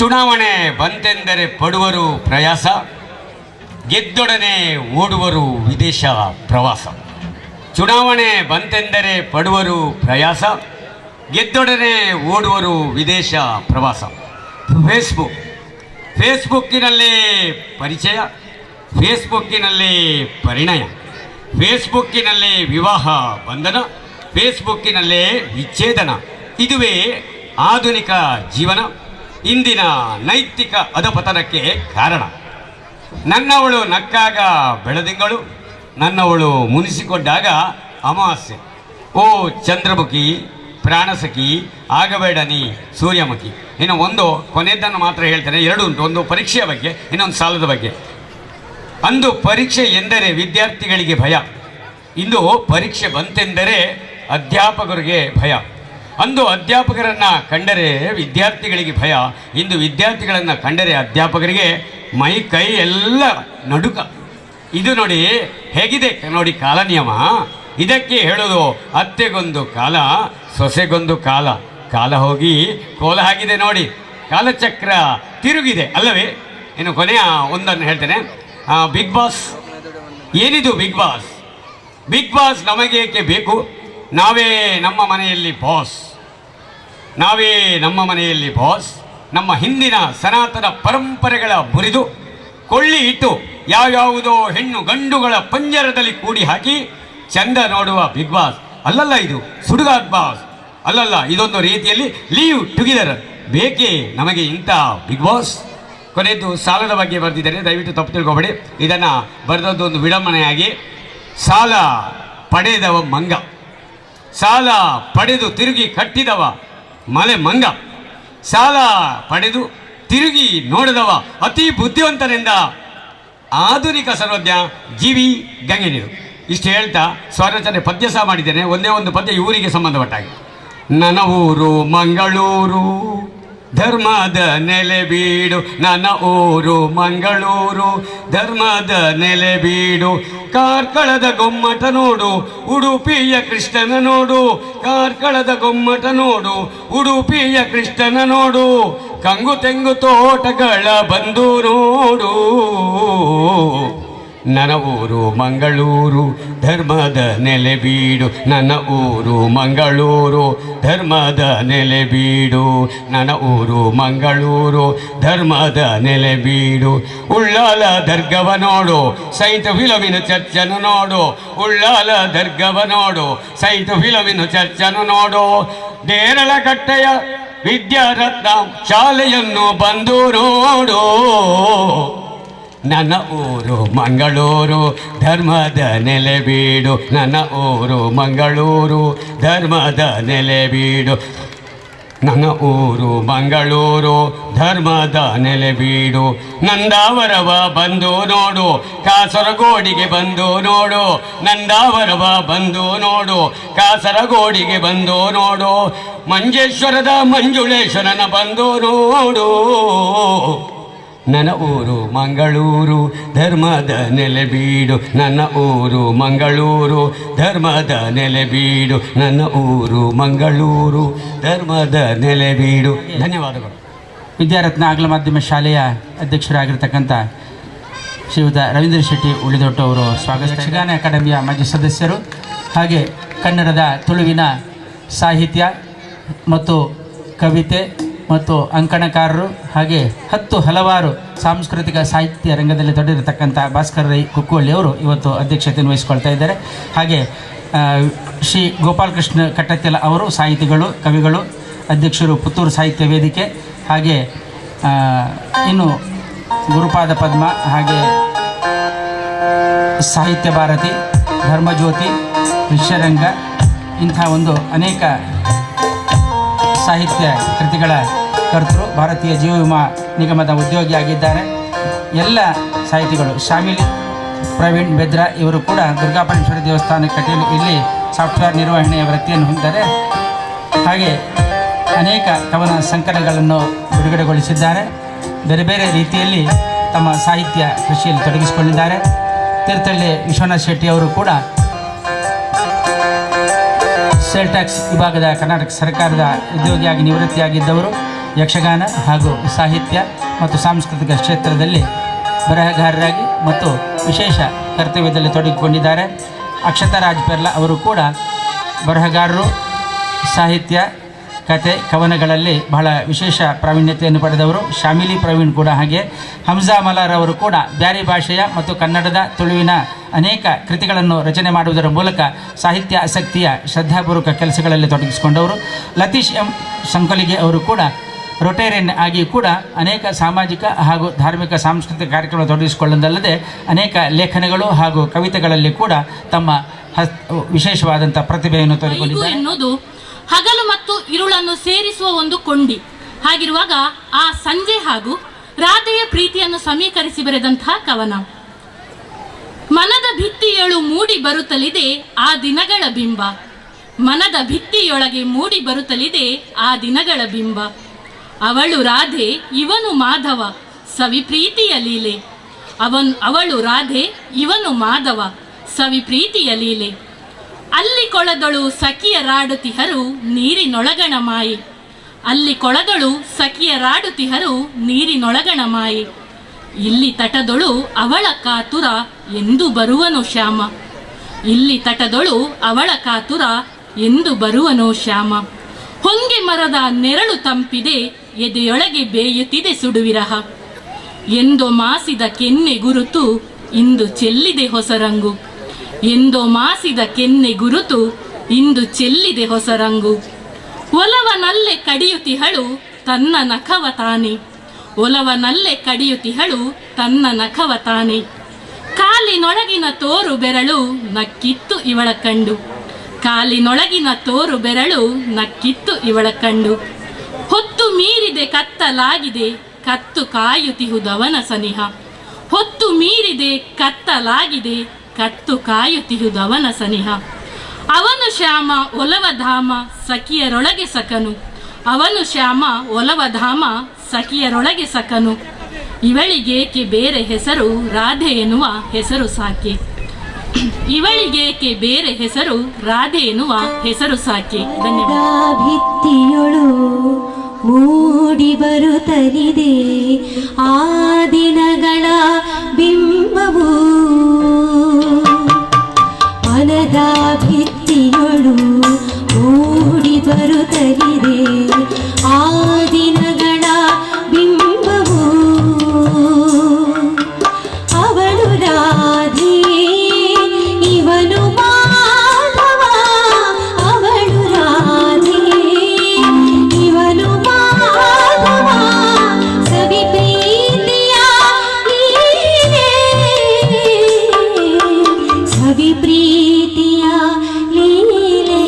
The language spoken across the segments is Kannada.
ಚುನಾವಣೆ ಬಂತೆಂದರೆ ಪಡುವರು ಪ್ರಯಾಸ, ಗೆದ್ದೊಡನೆ ಓಡುವರು ವಿದೇಶ ಪ್ರವಾಸ. ಚುನಾವಣೆ ಬಂತೆಂದರೆ ಪಡುವರು ಪ್ರಯಾಸ, ಗೆದ್ದೊಡನೆ ಓಡುವರು ವಿದೇಶ ಪ್ರವಾಸ. ಫೇಸ್ಬುಕ್ಕಿನಲ್ಲೇ ಪರಿಚಯ, ಫೇಸ್ಬುಕ್ಕಿನಲ್ಲೇ ಪರಿಣಯ, ಫೇಸ್ಬುಕ್ಕಿನಲ್ಲೇ ವಿವಾಹ ಬಂಧನ, ಫೇಸ್ಬುಕ್ಕಿನಲ್ಲೇ ವಿಚ್ಛೇದನ. ಇದುವೇ ಆಧುನಿಕ ಜೀವನ, ಇಂದಿನ ನೈತಿಕ ಅಧಪತನಕ್ಕೆ ಕಾರಣ. ನನ್ನವಳು ನಕ್ಕಾಗ ಬೆಳದಿಂಗಳು, ನನ್ನವಳು ಮುನಿಸಿಕೊಂಡಾಗ ಅಮಾವಾಸ್ಯೆ. ಓ ಚಂದ್ರಮುಖಿ ಪ್ರಾಣಸಖಿ ಆಗಬೇಡ ನೀ ಸೂರ್ಯಮುಖಿ. ಇನ್ನು ಒಂದು ಕೊನೆಯದನ್ನು ಮಾತ್ರ ಹೇಳ್ತೇನೆ, ಎರಡು ಉಂಟು. ಒಂದು ಪರೀಕ್ಷೆಯ ಬಗ್ಗೆ, ಇನ್ನೊಂದು ಸಾಲದ ಬಗ್ಗೆ. ಅಂದು ಪರೀಕ್ಷೆ ಎಂದರೆ ವಿದ್ಯಾರ್ಥಿಗಳಿಗೆ ಭಯ, ಇಂದು ಪರೀಕ್ಷೆ ಬಂತೆಂದರೆ ಅಧ್ಯಾಪಕರಿಗೆ ಭಯ. ಅಂದು ಅಧ್ಯಾಪಕರನ್ನು ಕಂಡರೆ ವಿದ್ಯಾರ್ಥಿಗಳಿಗೆ ಭಯ, ಇಂದು ವಿದ್ಯಾರ್ಥಿಗಳನ್ನು ಕಂಡರೆ ಅಧ್ಯಾಪಕರಿಗೆ ಮೈ ಕೈ ಎಲ್ಲ ನಡುಕ. ಇದು ನೋಡಿ ಹೇಗಿದೆ ನೋಡಿ ಕಾಲ ನಿಯಮ. ಇದಕ್ಕೆ ಹೇಳೋದು ಅತ್ತೆಗೊಂದು ಕಾಲ ಸೊಸೆಗೊಂದು ಕಾಲ, ಕಾಲ ಹೋಗಿ ಕೋಲ ಆಗಿದೆ ನೋಡಿ, ಕಾಲಚಕ್ರ ತಿರುಗಿದೆ ಅಲ್ಲವೇ. ಇನ್ನು ಕೊನೆಯ ಒಂದನ್ನು ಹೇಳ್ತೇನೆ. ಬಿಗ್ ಬಾಸ್ ಏನಿದು? ಬಿಗ್ ಬಾಸ್, ಬಿಗ್ ಬಾಸ್ ನಮಗೇಕೆ ಬೇಕು? ನಾವೇ ನಮ್ಮ ಮನೆಯಲ್ಲಿ ಬಾಸ್, ನಾವೇ ನಮ್ಮ ಮನೆಯಲ್ಲಿ ಬಾಸ್. ನಮ್ಮ ಹಿಂದಿನ ಸನಾತನ ಪರಂಪರೆಗಳ ಮುರಿದು ಕೊಳ್ಳಿ ಇಟ್ಟು ಯಾವ್ಯಾವುದೋ ಹೆಣ್ಣು ಗಂಡುಗಳ ಪಂಜರದಲ್ಲಿ ಕೂಡಿ ಹಾಕಿ ಚಂದ ನೋಡುವ ಬಿಗ್ ಬಾಸ್ ಅಲ್ಲಲ್ಲ, ಇದು ಸುಡುಗಾಡ್ ಬಾಸ್ ಅಲ್ಲಲ್ಲ. ಇದೊಂದು ರೀತಿಯಲ್ಲಿ ಲೀವ್ ಟುಗೆದರ್. ಬೇಕೇ ನಮಗೆ ಇಂಥ ಬಿಗ್ ಬಾಸ್? ಕೊನೆಯದು ಸಾಲದ ಬಗ್ಗೆ ಬರೆದಿದ್ದೇನೆ, ದಯವಿಟ್ಟು ತಪ್ಪು ತಿಳ್ಕೊಬೇಡಿ. ಇದನ್ನು ಬರೆದದ್ದು ಒಂದು ವಿಡಂಬನೆಯಾಗಿ. ಸಾಲ ಪಡೆದವ ಮಂಗ, ಸಾಲ ಪಡೆದು ತಿರುಗಿ ಕಟ್ಟಿದವ ಮಲೆ ಮಂಗ, ಸಾಲ ಪಡೆದು ತಿರುಗಿ ನೋಡಿದವ ಅತಿ ಬುದ್ಧಿವಂತನೆಂದ ಆಧುನಿಕ ಸರ್ವಜ್ಞ ಜಿ.ವಿ. ಗಂಗೆನೀರು. ಇಷ್ಟು ಹೇಳ್ತಾ ಸ್ವರಚನೆ ಪದ್ಯ ಸಹ ಮಾಡಿದ್ದೇನೆ. ಒಂದೇ ಒಂದು ಪದ್ಯ ಇವರಿಗೆ ಸಂಬಂಧಪಟ್ಟಾಗಿ. ನನ್ನ ಊರು ಮಂಗಳೂರು ಧರ್ಮದ ನೆಲೆ ಬೀಡು, ನನ್ನ ಊರು ಮಂಗಳೂರು ಧರ್ಮದ ನೆಲೆ ಬೀಡು. ಕಾರ್ಕಳದ ಗೊಮ್ಮಟ ನೋಡು, ಉಡುಪಿಯ ಕೃಷ್ಣನ ನೋಡು, ಕಾರ್ಕಳದ ಗೊಮ್ಮಟ ನೋಡು, ಉಡುಪಿಯ ಕೃಷ್ಣನ ನೋಡು. ಕಂಗು ತೆಂಗು ತೋಟಗಳ ಬಂದು ನೋಡು. ನನ್ನ ಊರು ಮಂಗಳೂರು ಧರ್ಮದ ನೆಲೆ ಬೀಡು, ನನ್ನ ಊರು ಮಂಗಳೂರು ಧರ್ಮದ ನೆಲೆ ಬೀಡು, ನನ್ನ ಊರು ಮಂಗಳೂರು ಧರ್ಮದ ನೆಲೆ ಬೀಡು. ಉಳ್ಳಾಲ ದರ್ಗವ ನೋಡು, ಸೈಂಟ್ ಫಿಲೋಮಿನ ಚರ್ಚನ್ನು ನೋಡು, ಉಳ್ಳಾಲ ದರ್ಗವ ನೋಡು, ಸೈಂಟ್ ಫಿಲೋಮಿನ ಚರ್ಚನ್ನು ನೋಡು. ದೇರಳಕಟ್ಟೆಯ ವಿದ್ಯಾರತ್ನ ಶಾಲೆಯನ್ನು ಬಂದು ನೋಡು. ನನ್ನ ಊರು ಮಂಗಳೂರು ಧರ್ಮದ ನೆಲೆ ಬೀಡು, ನನ್ನ ಊರು ಮಂಗಳೂರು ಧರ್ಮದ ನೆಲೆ ಬೀಡು, ನನ್ನ ಊರು ಮಂಗಳೂರು ಧರ್ಮದ ನೆಲೆ ಬೀಡು. ನಂದಾವರವ ಬಂದು ನೋಡು, ಕಾಸರಗೋಡಿಗೆ ಬಂದು ನೋಡು, ನಂದಾವರವ ಬಂದು ನೋಡು, ಕಾಸರಗೋಡಿಗೆ ಬಂದು ನೋಡು. ಮಂಜೇಶ್ವರದ ಮಂಜುಳೇಶ್ವರನ ಬಂದು ನೋಡು. ನನ್ನ ಊರು ಮಂಗಳೂರು ಧರ್ಮದ ನೆಲೆ ಬೀಡು, ನನ್ನ ಊರು ಮಂಗಳೂರು ಧರ್ಮದ ನೆಲೆ ಬೀಡು, ನನ್ನ ಊರು ಮಂಗಳೂರು ಧರ್ಮದ ನೆಲೆ ಬೀಡು. ಧನ್ಯವಾದಗಳು. ವಿದ್ಯಾರತ್ನ ಆಂಗ್ಲ ಮಾಧ್ಯಮ ಶಾಲೆಯ ಅಧ್ಯಕ್ಷರಾಗಿರ್ತಕ್ಕಂಥ ಶ್ರೀಯುತ ರವೀಂದ್ರ ಶೆಟ್ಟಿ ಉಳಿದೊಟ್ಟು ಅವರು ಸ್ವಾಗತ. ಯಕ್ಷಗಾನ ಅಕಾಡೆಮಿಯ ಮಾಜಿ ಸದಸ್ಯರು, ಹಾಗೆ ಕನ್ನಡದ ತುಳುವಿನ ಸಾಹಿತ್ಯ ಮತ್ತು ಕವಿತೆ ಮತ್ತು ಅಂಕಣಕಾರರು, ಹಾಗೆ ಹಲವಾರು ಸಾಂಸ್ಕೃತಿಕ ಸಾಹಿತ್ಯ ರಂಗದಲ್ಲಿ ತೊಡಗಿರತಕ್ಕಂಥ ಭಾಸ್ಕರ್ ರೈ ಕುಕ್ಕುವಳ್ಳಿ ಅವರು ಇವತ್ತು ಅಧ್ಯಕ್ಷತೆಯನ್ನು ವಹಿಸಿಕೊಳ್ತಾ ಇದ್ದಾರೆ. ಹಾಗೆ ಶ್ರೀ ಗೋಪಾಲಕೃಷ್ಣ ಕಟ್ಟತ್ತೆಲ ಅವರು ಸಾಹಿತಿಗಳು, ಕವಿಗಳು, ಅಧ್ಯಕ್ಷರು ಪುತ್ತೂರು ಸಾಹಿತ್ಯ ವೇದಿಕೆ, ಹಾಗೆ ಇನ್ನು ಗುರುಪಾದ ಪದ್ಮ, ಹಾಗೆ ಸಾಹಿತ್ಯ ಭಾರತಿ, ಧರ್ಮಜ್ಯೋತಿ, ಋಷ್ಯರಂಗ, ಇಂಥ ಒಂದು ಅನೇಕ ಸಾಹಿತ್ಯ ಕೃತಿಗಳ ಕರ್ತರು, ಭಾರತೀಯ ಜೀವ ವಿಮಾ ನಿಗಮದ ಉದ್ಯೋಗಿಯಾಗಿದ್ದಾರೆ. ಎಲ್ಲ ಸಾಹಿತಿಗಳು, ಶಾಮಿಲಿ ಪ್ರವೀಣ್ ಬೆದ್ರಾ ಇವರು ಕೂಡ ದುರ್ಗಾಪರಮೇಶ್ವರಿ ದೇವಸ್ಥಾನ ಕಟೀಲು ಇಲ್ಲಿ ಸಾಫ್ಟ್ವೇರ್ ನಿರ್ವಹಣೆಯ ವೃತ್ತಿಯನ್ನು ಹೊಂದಿದ್ದಾರೆ. ಹಾಗೆ ಅನೇಕ ಕವನ ಸಂಕಲನಗಳನ್ನು ಬಿಡುಗಡೆಗೊಳಿಸಿದ್ದಾರೆ. ಬೇರೆ ಬೇರೆ ರೀತಿಯಲ್ಲಿ ತಮ್ಮ ಸಾಹಿತ್ಯ ಕೃಷಿಯಲ್ಲಿ ತೊಡಗಿಸಿಕೊಂಡಿದ್ದಾರೆ. ತೀರ್ಥಹಳ್ಳಿ ವಿಶ್ವನಾಥ್ ಶೆಟ್ಟಿ ಅವರು ಕೂಡ ಸೇಲ್ ಟ್ಯಾಕ್ಸ್ ವಿಭಾಗದ ಕರ್ನಾಟಕ ಸರ್ಕಾರದ ಉದ್ಯೋಗಿಯಾಗಿ ನಿವೃತ್ತಿಯಾಗಿದ್ದವರು. ಯಕ್ಷಗಾನ ಹಾಗೂ ಸಾಹಿತ್ಯ ಮತ್ತು ಸಾಂಸ್ಕೃತಿಕ ಕ್ಷೇತ್ರದಲ್ಲಿ ಬರಹಗಾರರಾಗಿ ಮತ್ತು ವಿಶೇಷ ಕರ್ತವ್ಯದಲ್ಲಿ ತೊಡಗಿಕೊಂಡಿದ್ದಾರೆ. ಅಕ್ಷತಾ ರಾಜ್ಪೆರ್ಲಾ ಅವರು ಕೂಡ ಬರಹಗಾರರು, ಸಾಹಿತ್ಯ, ಕತೆ, ಕವನಗಳಲ್ಲಿ ಬಹಳ ವಿಶೇಷ ಪ್ರಾವೀಣ್ಯತೆಯನ್ನು ಪಡೆದವರು. ಶಾಮಿಲಿ ಪ್ರವೀಣ್ ಕೂಡ ಹಾಗೆ. ಹಮ್ಜಾ ಮಲಾರ್ ಅವರು ಕೂಡ ಬ್ಯಾರಿ ಭಾಷೆಯ ಮತ್ತು ಕನ್ನಡದ ತುಳುವಿನ ಅನೇಕ ಕೃತಿಗಳನ್ನು ರಚನೆ ಮಾಡುವುದರ ಮೂಲಕ ಸಾಹಿತ್ಯ ಆಸಕ್ತಿಯ ಶ್ರದ್ಧಾಪೂರ್ವಕ ಕೆಲಸಗಳಲ್ಲಿ ತೊಡಗಿಸಿಕೊಂಡವರು. ಲತೀಶ್ ಎಂ ಸಂಕೊಲಿಗೆ ಅವರು ಕೂಡ ರೊಟೇರಿಯನ್ ಆಗಿ ಕೂಡ ಅನೇಕ ಸಾಮಾಜಿಕ ಹಾಗೂ ಧಾರ್ಮಿಕ ಸಾಂಸ್ಕೃತಿಕ ಕಾರ್ಯಕ್ರಮ ತೊಡಗಿಸಿಕೊಳ್ಳುವುದಲ್ಲದೆ ಅನೇಕ ಲೇಖನಗಳು ಹಾಗೂ ಕವಿತೆಗಳಲ್ಲಿ ಕೂಡ ತಮ್ಮ ವಿಶೇಷವಾದಂಥ ಪ್ರತಿಭೆಯನ್ನು ತೋರಿಕೊಂಡಿದ್ದಾರೆ. ಎನ್ನುವುದು ಹಗಲು ಮತ್ತು ಇರುಳನ್ನು ಸೇರಿಸುವ ಒಂದು ಕೊಂಡಿ. ಹಾಗಿರುವಾಗ ಆ ಸಂಜೆ ಹಾಗೂ ರಾಧೆಯ ಪ್ರೀತಿಯನ್ನು ಸಮೀಕರಿಸಿ ಬರೆದಂತಹ ಕವನ. ಮನದ ಭಿತ್ತಿಯೊಳು ಮೂಡಿ ಬರುತ್ತಲಿದೆ ಆ ದಿನಗಳ ಬಿಂಬ. ಮನದ ಭಿತ್ತಿಯೊಳಗೆ ಮೂಡಿ ಬರುತ್ತಲಿದೆ ಆ ದಿನಗಳ ಬಿಂಬ. ಅವಳು ರಾಧೆ, ಇವನು ಮಾಧವ, ಸವಿ ಪ್ರೀತಿಯ ಲೀಲೆ. ಅವಳು ರಾಧೆ, ಇವನು ಮಾಧವ, ಸವಿ ಪ್ರೀತಿಯ ಲೀಲೆ. ಅಲ್ಲಿ ಕೊಳದಳು ಸಖಿಯರಾಡುತ್ತಿಹರು ನೀರಿನೊಳಗಣ ಮಾಯಿ. ಅಲ್ಲಿ ಕೊಳದಳು ಸಖಿಯರಾಡುತ್ತಿಹರು ನೀರಿನೊಳಗಣ ಮಾಯಿ. ಇಲ್ಲಿ ತಟದೊಳು ಅವಳ ಕಾತುರ ಎಂದು ಬರುವನು ಶ್ಯಾಮ. ಇಲ್ಲಿ ತಟದೊಳು ಅವಳ ಕಾತುರ ಎಂದು ಬರುವನು ಶ್ಯಾಮ. ಹೊಂಗೆ ಮರದ ನೆರಳು ತಂಪಿದೆ, ಎದೆಯೊಳಗೆ ಬೇಯುತ್ತಿದೆ ಸುಡುವಿರಹ. ಎಂದೋ ಮಾಸಿದ ಕೆನ್ನೆ ಗುರುತು ಇಂದು ಚೆಲ್ಲಿದೆ ಹೊಸರಂಗು. ಎಂದೋ ಮಾಸಿದ ಕೆನ್ನೆ ಗುರುತು ಇಂದು ಚೆಲ್ಲಿದೆ ಹೊಸರಂಗು. ಒಲವನಲ್ಲೇ ಕಡಿಯುತ್ತಿಹಳು ತನ್ನ ನಖವ ತಾನೆ. ಒಲವನಲ್ಲೇ ಕಡಿಯುತ್ತಿಹಳು ತನ್ನ ನಖವ ತಾನೆ. ಕಾಲಿನೊಳಗಿನ ತೋರು ಬೆರಳು ನಕ್ಕಿತ್ತು ಇವಳ ಕಂಡು. ಕಾಲಿನೊಳಗಿನ ತೋರು ಬೆರಳು ನಕ್ಕಿತ್ತು ಇವಳ ಕಂಡು. ಹೊತ್ತು ಮೀರಿದೆ ಕತ್ತಲಾಗಿದೆ, ಕತ್ತು ಕಾಯುತ್ತಿಹುದವನ ಸನಿಹ. ಹೊತ್ತು ಮೀರಿದೆ ಕತ್ತಲಾಗಿದೆ, ಕತ್ತು ಕಾಯುತ್ತಿಹುದವನ ಸನಿಹ. ಅವನು ಶ್ಯಾಮ ಒಲವಧಾಮ ಸಖಿಯರೊಳಗೆ ಸಕನು. ಅವನು ಶ್ಯಾಮ ಒಲವಧಾಮ ಸಖಿಯರೊಳಗೆ ಸಕನು. ಇವಳಿಗೇಕೆ ಬೇರೆ ಹೆಸರು ರಾಧೆ ಎನ್ನುವ ಹೆಸರು ಸಾಕೆ. ಇವಳಿಗೇಕೆ ಬೇರೆ ಹೆಸರು ರಾಧೆ ಎನ್ನುವ ಹೆಸರು ಸಾಕೆ. ಧನ್ಯವಾದ. ಭಿತ್ತಿಯೊಳು ಮೂಡಿ ಬರುತ್ತಲಿದೆ ಆ ದಿನಗಳ ಬಿಂಬವು. ಮನದ ಭಿತ್ತಿಯೊಳು ಮೂಡಿ ಬರುತ್ತಲಿದೆ ಆ ದಿನಗಳ ಬಿಂಬವು. ಅವಳು ರಾಧೆ, ಇವನು ಮಾಧವ. ಅವಳು ರಾಧೆ, ಇವನು ಮಾಧವ, ಸವಿ ಪ್ರೀತಿಯ ಲೀಲೆ. ಸವಿ ಪ್ರೀತಿಯ ಲೀಲೆ.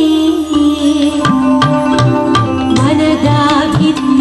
ಮನದ ಭಿತ್ತಿಯೊಳು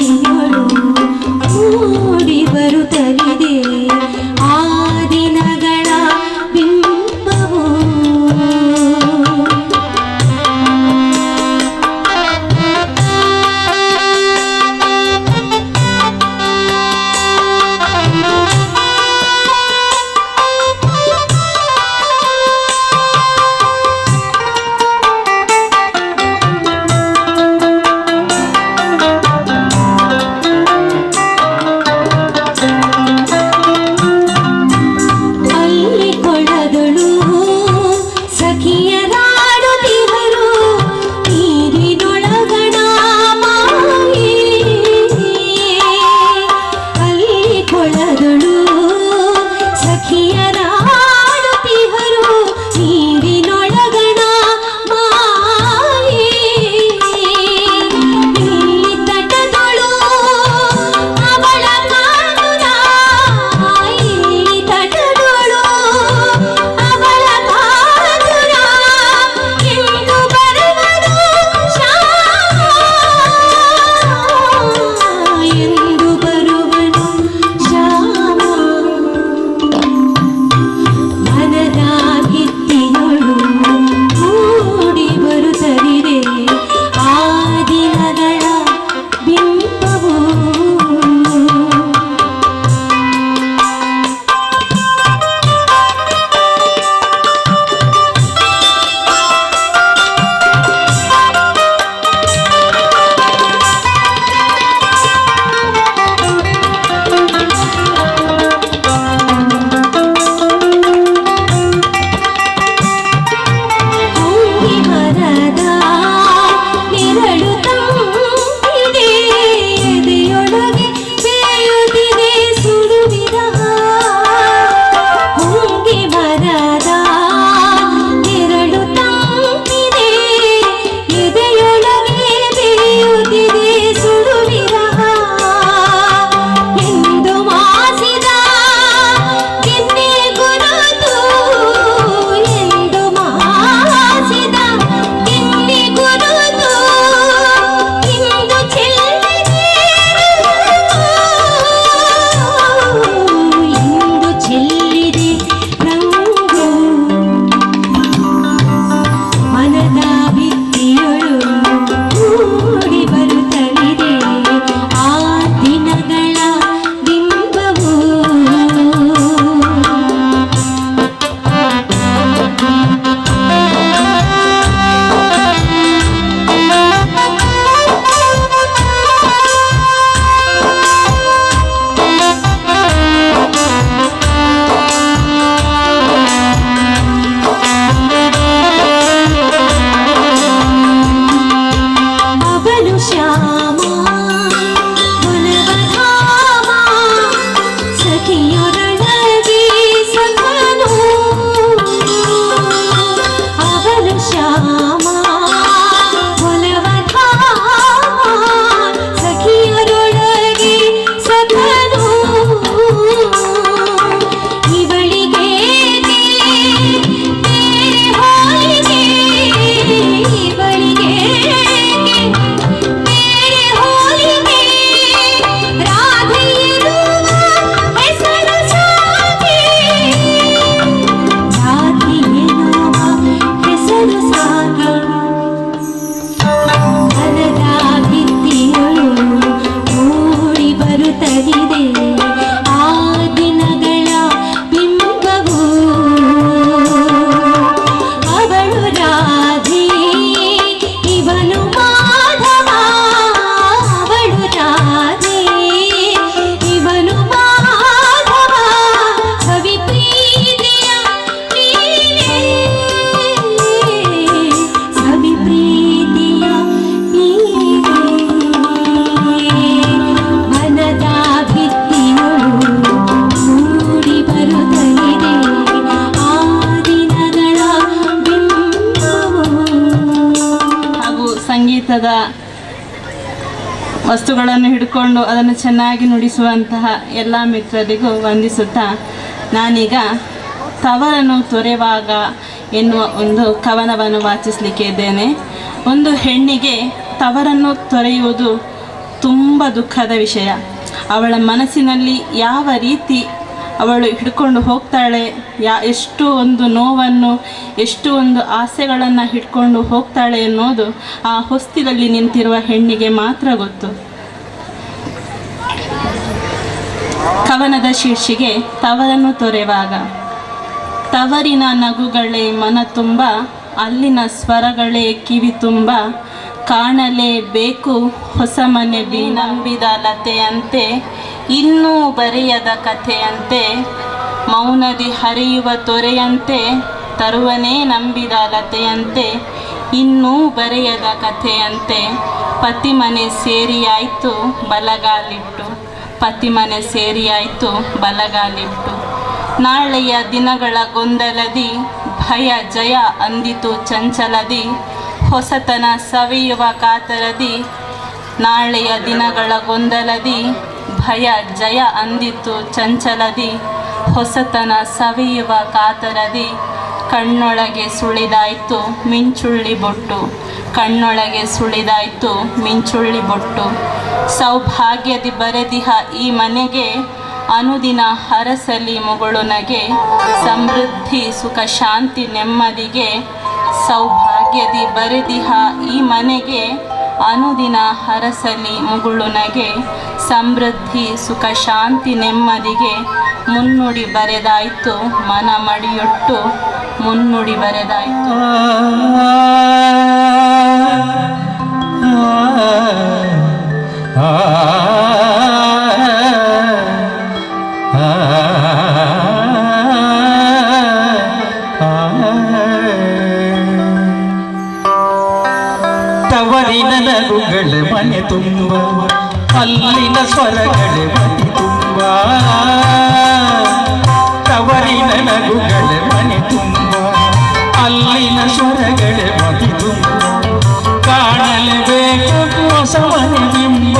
ಮರದ ನೆರಳು ತಂದಿದೆ ಎದೆಯೊಳಗೆ ಬೇಯುತ್ತಿದೆ ಸುಡುವಿರಹ ಹೊಂಗೆ ಮರದ ನೆರಳು ತಂದಿದೆ ಎದೆಯೊಳಗೆ ಬೇಯುತ್ತಿದೆ ಸುಡುವಿರಹ ಎಂದು ಮಾಸಿದ ಕೆನ್ನೆ ಗುರುತು ಎಂದು ಮಾಸಿದ ಕೆನ್ನೆ ಗುರುತು ಇಂದು ಚೆಲ್ಲಿದೆ ಇಂದು ಚೆಲ್ಲಿದೆ ರಂಗು ಮನದ ಭಿತ್ತಿಯೊಳು ಮೂಡಿ ಬರುತ್ತಲಿದೆ ಆ ದಿನಗಳ ಬಿಂಬವು ಅವನು ಶ್ಯಾಮ ಹೊಲವಧಾಮ ಸಖಿಯೊರಳಗೆ ಸಖನು ಅವನು ಶ್ಯಾಮ ಹೊಲವಧಾಮ ಸಖಿಯರೊಳಗೆ ಸಖನು ಇವಳಿಗೆ ಬೇರೆ ಹೋಲಿಗೆ ಇವಳಿಗೆ ಬೇರೆ ಹೋಲಿಗೆ ರಾಧೆ ಎನ್ನುವ ಹೆಸರು ಸಾಕೆ ರಾಧೆ ಎನ್ನುವ ಹೆಸರು ಸಾಕೆ ಮನದ ಭಿತ್ತಿಯೊಳು ಮೂಡಿ ಬರುತ್ತಲಿದೆ ಆ ದಿನಗಳ ಬಿಂಬವು ಅವಳು ರಾಧೆ ಇವನು ಮಾಧವ ಅವಳು ರಾಧೆ ಇವನು ಮಾಧವ ಕವಿ ಪ್ರೀತಿಯ ನೀನೇ ಸವಿ ಪ್ರೀತಿಯ ನೀನೇ ಮನದ ಭಿತ್ತಿಯೊಳು ಮೂಡಿ ಬರುತ್ತಲಿದೆ ಆ ದಿನಗಳ ಬಿಂಬವು ಹಾಗೂ ಸಂಗೀತದ ವಸ್ತುಗಳನ್ನು ಹಿಡ್ಕೊಂಡು ಅದನ್ನು ಚೆನ್ನಾಗಿ ನುಡಿಸುವಂತಹ ಎಲ್ಲ ಮಿತ್ರರಿಗೂ ವಂದಿಸುತ್ತಾ ನಾನೀಗ ತವರನ್ನು ತೊರೆವಾಗ ಎನ್ನುವ ಒಂದು ಕವನವನ್ನು ವಾಚಿಸಲಿಕ್ಕೆ ಇದ್ದೇನೆ. ಒಂದು ಹೆಣ್ಣಿಗೆ ತವರನ್ನು ತೊರೆಯುವುದು ತುಂಬ ದುಃಖದ ವಿಷಯ. ಅವಳ ಮನಸ್ಸಿನಲ್ಲಿ ಯಾವ ರೀತಿ ಅವಳು ಹಿಡ್ಕೊಂಡು ಹೋಗ್ತಾಳೆ, ಎಷ್ಟು ಒಂದು ನೋವನ್ನು, ಎಷ್ಟು ಒಂದು ಆಸೆಗಳನ್ನು ಹಿಡ್ಕೊಂಡು ಹೋಗ್ತಾಳೆ ಎನ್ನುವುದು ಆ ಹೊಸ್ತಿಲಲ್ಲಿ ನಿಂತಿರುವ ಹೆಣ್ಣಿಗೆ ಮಾತ್ರ ಗೊತ್ತು. ಕವನದ ಶೀರ್ಷಿಕೆ ತವರನ್ನು ತೊರೆವಾಗ. ತವರಿನ ನಗುಗಳೇ ಮನ ತುಂಬ, ಅಲ್ಲಿನ ಸ್ವರಗಳೇ ಕಿವಿ ತುಂಬ, ಕಾಣಲೇಬೇಕು ಹೊಸ ಮನೆ ನಂಬಿದ ಲತೆಯಂತೆ, ಇನ್ನೂ ಬರೆಯದ ಕಥೆಯಂತೆ, ಮೌನದಿ ಹರಿಯುವ ತೊರೆಯಂತೆ, ತರುವನೇ ನಂಬಿದ ಲತೆಯಂತೆ, ಇನ್ನೂ ಬರೆಯದ ಕಥೆಯಂತೆ, ಪತಿಮನೆ ಸೇರಿಯಾಯಿತು ಬಲಗಾಲಿಟ್ಟು, ಪತಿಮನೆ ಸೇರಿಯಾಯಿತು ಬಲಗಾಲಿಟ್ಟು, ನಾಳೆಯ ದಿನಗಳ ಗೊಂದಲದಿ ಭಯ ಜಯ ಅಂದಿತು ಚಂಚಲದಿ, ಹೊಸತನ ಸವಿಯುವ ಕಾತರದಿ, ನಾಳೆಯ ದಿನಗಳ ಗೊಂದಲದಿ ಭಯ ಜಯ ಅಂದಿತು ಚಂಚಲದಿ, ಹೊಸತನ ಸವಿಯುವ ಕಾತರದಿ, ಕಣ್ಣೊಳಗೆ ಸುಳಿದಾಯ್ತು ಮಿಂಚುಳ್ಳಿ ಬೊಟ್ಟು, ಕಣ್ಣೊಳಗೆ ಸುಳಿದಾಯ್ತು ಮಿಂಚುಳ್ಳಿ ಬೊಟ್ಟು, ಸೌಭಾಗ್ಯದಿ ಬರೆದಿಹ ಈ ಮನೆಗೆ, ಅನುದಿನ ಹರಸಲಿ ಮುಗುಳುನಗೆ, ಸಮೃದ್ಧಿ ಸುಖ ಶಾಂತಿ ನೆಮ್ಮದಿಗೆ, ಸೌಭಾಗ್ಯದಿ ಬರೆದಿಹ ಈ ಮನೆಗೆ, ಅನುದಿನ ಹರಸಲಿ ಮುಗುಳುನಗೆ, ಸಮೃದ್ಧಿ ಸುಖ ಶಾಂತಿ ನೆಮ್ಮದಿಗೆ, ಮುನ್ನುಡಿ ಬರೆದಾಯ್ತು ಮನ ಮಡಿಯೊಟ್ಟು, ಮುನ್ನುಡಿ ಬರೆದಾಯ್ತು. ತವರಿನ ನಗುಗಳ ಮನೆ ತುಂಬ ಅಲ್ಲಿನ ಸ್ವರಗಳ ಮನೆ ತುಂಬ ತವರಿನ ನಗುಗಳ ಮನೆ ತುಂಬ ಅಲ್ಲಿನ ಸ್ವರಗಳ ಮನೆ ತುಂಬ ಕಾಣಲೇಬೇಕು ಹೊಸ ಮನೆ ಬಿಂಬ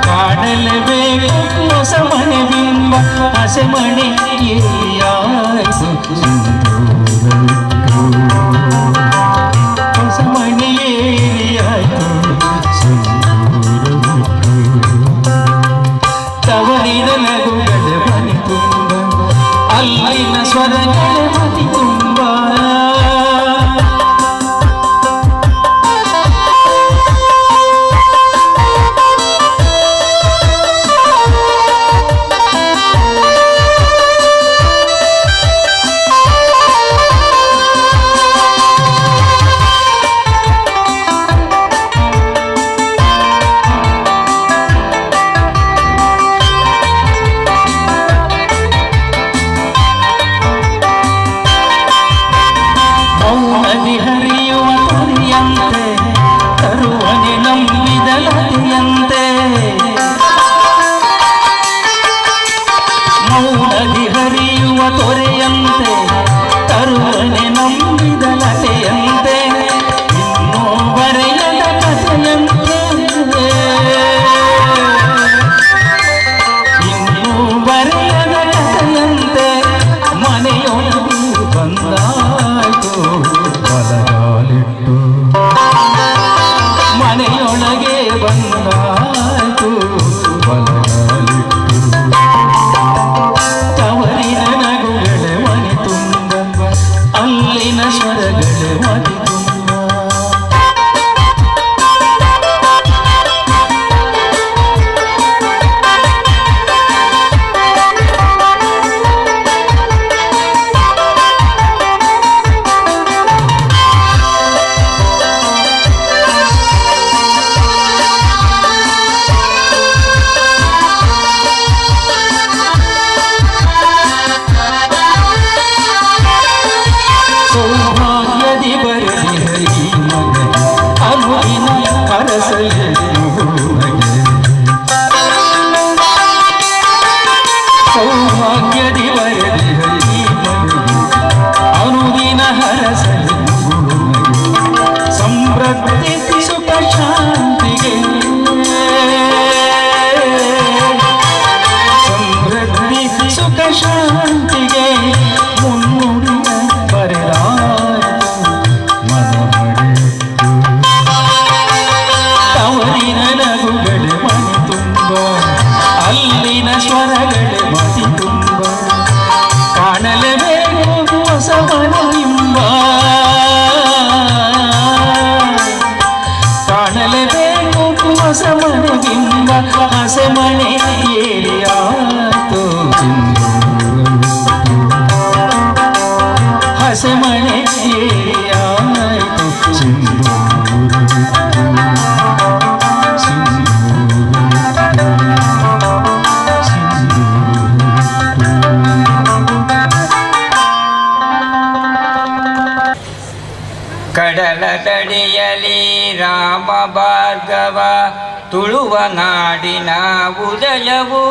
ಕಾಣಲೇಬೇಕು ಹೊಸ ಮನೆ ಬಿಂಬ ಹಸೆ ಮನೆ ಏರಿಯಾಯ್ತು ಹೊಸ ಮನೆ ಏರಿಯಾಯ್ತು ತವರಿನ ನಗುಗಳ ಮನೆ ತುಂಬ ಅಲ್ಲಿನ ಸ್ವರಗಳ ಮನೆ ತುಂಬ ಕಡಲ ತಡಿಯಲಿ ರಾಮ ಭಾರ್ಗವ ತುಳುವ ನಾಡಿನ ಉದಯವು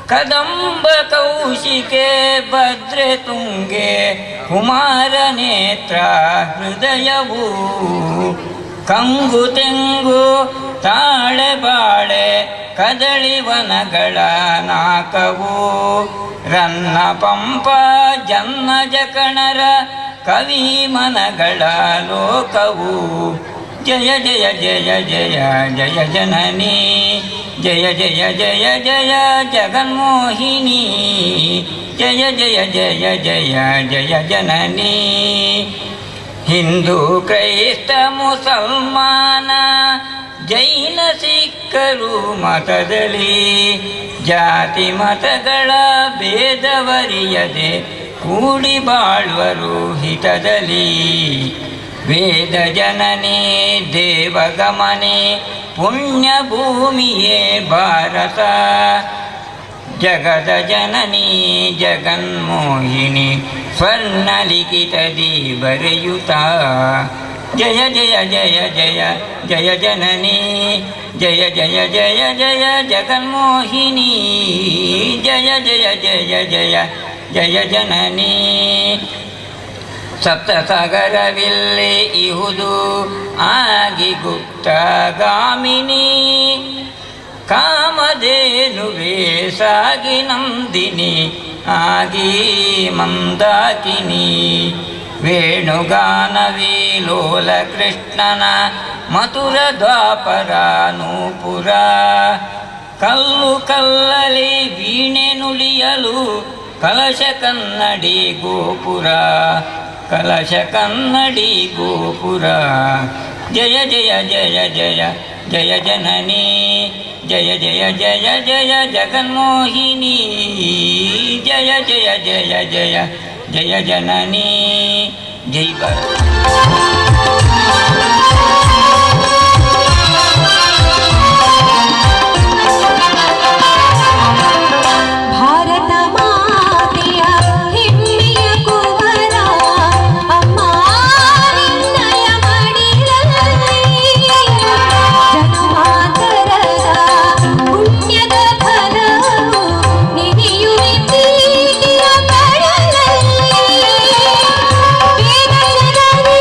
ಕದಂಬ ಕೌಶಿಕೆ ಭದ್ರೆ ತುಂಗೆ ಕುಮಾರ ನೇತ್ರ ಹೃದಯವು ಕಂಗು ತೆಂಗು ತಾಳೆ ಬಾಳೆ ಕದಳಿ ವನಗಳ ನಾಕವು ರನ್ನ ಪಂಪ ಜನ್ನಜ ಕಣರ ಕವಿ ಮನಗಳ ಲೋಕವು ಜಯ ಜಯ ಜಯ ಜಯ ಜಯ ಜನನಿ ಜಯ ಜಯ ಜಯ ಜಯ ಜಗನ್ಮೋಹಿನಿ ಜಯ ಜಯ ಜಯ ಜಯ ಜಯ ಜನನಿ ಹಿಂದೂ ಕ್ರೈಸ್ತ ಮುಸಲ್ಮಾನ ಜೈನ ಸಿಖ್ಖರು ಮತದಲ್ಲಿ ಜಾತಿ ಮತಗಳ ಭೇದವರಿಯದೆ ಕೂಡಿ ಬಾಳುವರು ಹಿತದಲ್ಲಿ ವೇದ ಜನನಿ ದೇವಗಮನೆ ಪುಣ್ಯ ಭೂಮಿಯೇ ಭಾರತ ಜಗದ ಜನನಿ ಜಗನ್ಮೋಹಿನಿ ಸ್ವರ್ಣ ಲಿಖಿತದಿ ಬರೆಯುತ್ತ ಜಯ ಜಯ ಜಯ ಜಯ ಜಯ ಜನನಿ ಜಯ ಜಯ ಜಯ ಜಯ ಜಗನ್ಮೋಹಿನಿ ಜಯ ಜಯ ಜಯ ಜಯ ಜಯ ಜನನಿ ಸಪ್ತಸಾಗರವಿಲ್ಲಿ ಇಹುದು ಆಗಿ ಗುಪ್ತಗಾಮಿನಿ ಕಾಮಧೇನುವೇ ಸಾಗಿ ನಂದಿನಿ ಆಗಿ ಮಂದಾಕಿನಿ ವೇಣುಗಾನವೇ ಲೋಲ ಕೃಷ್ಣನ ಮಥುರ ದ್ವಾಪರ ನೂಪುರ ಕಲ್ಲು ಕಲ್ಲಲಿ ವೀಣೆ ನುಡಿಯಲು ಕಲಶ ಕನ್ನಡಿ ಗೋಪುರ ಕಲಶ ಕನ್ನಡಿ ಗೋಪುರ ಜಯ ಜಯ ಜಯ ಜಯ ಜಯ ಜನನಿ ಜಯ ಜಯ ಜಯ ಜಯ ಜಗನ್ಮೋಹಿನಿ ಜಯ ಜಯ ಜಯ ಜಯ ಜಯ ಜನನಿ ಜೈ ಭಾರತ್ ಭಾರತ ಮಾತೆಯ ಹೆಮ್ಮೆಯ ಕುವರ ಅಮ್ಮ ನಿನ್ನಯ ಮಡಿಲಲ್ಲಿ ಜನ್ಮಾಂತರದ ಪುಣ್ಯದ ಫಲವು ನಿಧಿಯುವೆ ಪ್ರೀತಿಯ ಕಡಲಲ್ಲಿ ವೇದ ಜನನಿ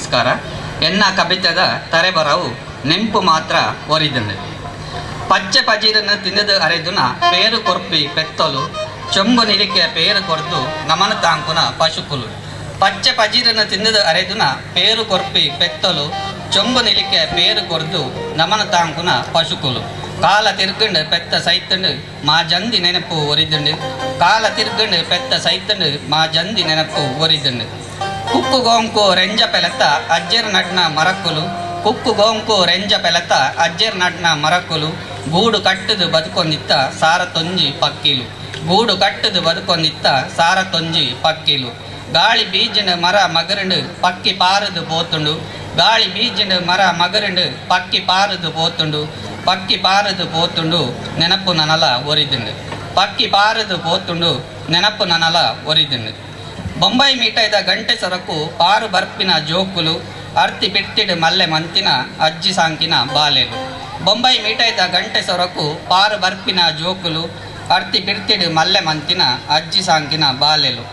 ನಮಸ್ಕಾರ. ಎನ್ನ ಕವಿತೆದ ತರೆಬರವು ನೆಂಪು ಮಾತ್ರ ಒರಿದಂಡು. ಪಚ್ಚೆ ಪಜೀರನ್ನು ತಿಂದದು ಅರೆದುನ ಪೇರು ಕೊರ್ಪಿ ಪೆತ್ತಲು ಚೊಂಬು ನಿಲಿಕೆ ಪೇರು ಕೊರ್ದು ನಮನ ತಾಂಕುನ ಪಶುಕುಲು. ಪಚ್ಚೆ ಪಜೀರನ್ನು ತಿಂದದು ಅರೆದುನ ಪೇರು ಕೊರ್ಪಿ ಪೆತ್ತಲು ಚೊಂಬು ನಿಲಿಕೆ ಪೇರು ಕೊರ್ದು ನಮನ ತಾಂಕುನ ಪಶುಕುಲು. ಕಾಲ ತಿರ್ಕಂಡು ಪೆತ್ತ ಸೈತಂಡು ಮಾ ಜಂದಿ ನೆನಪು ಒರಿದಂಡು. ಕಾಲ ತಿರ್ಕಂಡು ಪೆತ್ತ ಸೈತಂಡು ಮಾ ಜಂದಿ ನೆನಪು ಒರಿದಂಡು. ಕುಕ್ಕು ಗೋಂಕು ರೆಂಜ ಪೆಲತ ಅಜ್ಜೆರ್ ನಡ್ನ ಮರಕ್ಕುಲು. ಕುಕ್ಕು ಗೋಂಕು ರೆಂಜ ಪೆಲತ ಅಜ್ಜೆರ್ ನಡ್ನ ಮರಕ್ಕುಲು. ಗೂಡು ಕಟ್ಟದು ಬದುಕೊಂದಿತ್ತ ಸಾರ ತೊಂಜಿ ಪಕ್ಕಿಲು. ಗೂಡು ಕಟ್ಟದು ಬದುಕೊಂದಿತ್ತ ಸಾರ ತೊಂಜಿ ಪಕ್ಕಿಲು. ಗಾಳಿ ಬೀಜಂಡು ಮರ ಮಗರಂಡು ಪಕ್ಕಿ ಪಾರದು ಪೋತುಂಡು. ಗಾಳಿ ಬೀಜಂಡು ಮರ ಮಗರಂಡು ಪಕ್ಕಿ ಪಾರದು ಪೋತುಂಡು. ಪಕ್ಕಿ ಪಾರದು ಪೋತುಂಡು ನೆನಪು ನನಲ ಒರಿದುಂಡು. ಪಕ್ಕಿ ಪಾರದು ಪೋತುಂಡು ನೆನಪು ನನಲ ಒರಿದುಂಡು. ಬೊಂಬೈ ಮೀಟೈದ ಗಂಟೆ ಸೊರಕು ಪಾರು ಬರ್ಪಿನ ಜೋಕುಲು. ಅರ್ತಿ ಬಿಟ್ಟಿಡು ಮಲ್ಲೆ ಮಂತಿನ ಅಜ್ಜಿ ಸಾಂಕಿನ ಬಾಲೆಲು. ಬೊಂಬೈ ಮೀಟೈದ ಗಂಟೆ ಸೊರಕು ಪಾರು ಬರ್ಪಿನ ಜೋಕುಲು. ಅರ್ತಿ ಬಿಡ್ತಿಡು ಮಲ್ಲೆ ಮಂತಿನ ಅಜ್ಜಿ ಸಾಂಕಿನ ಬಾಲೆಲು.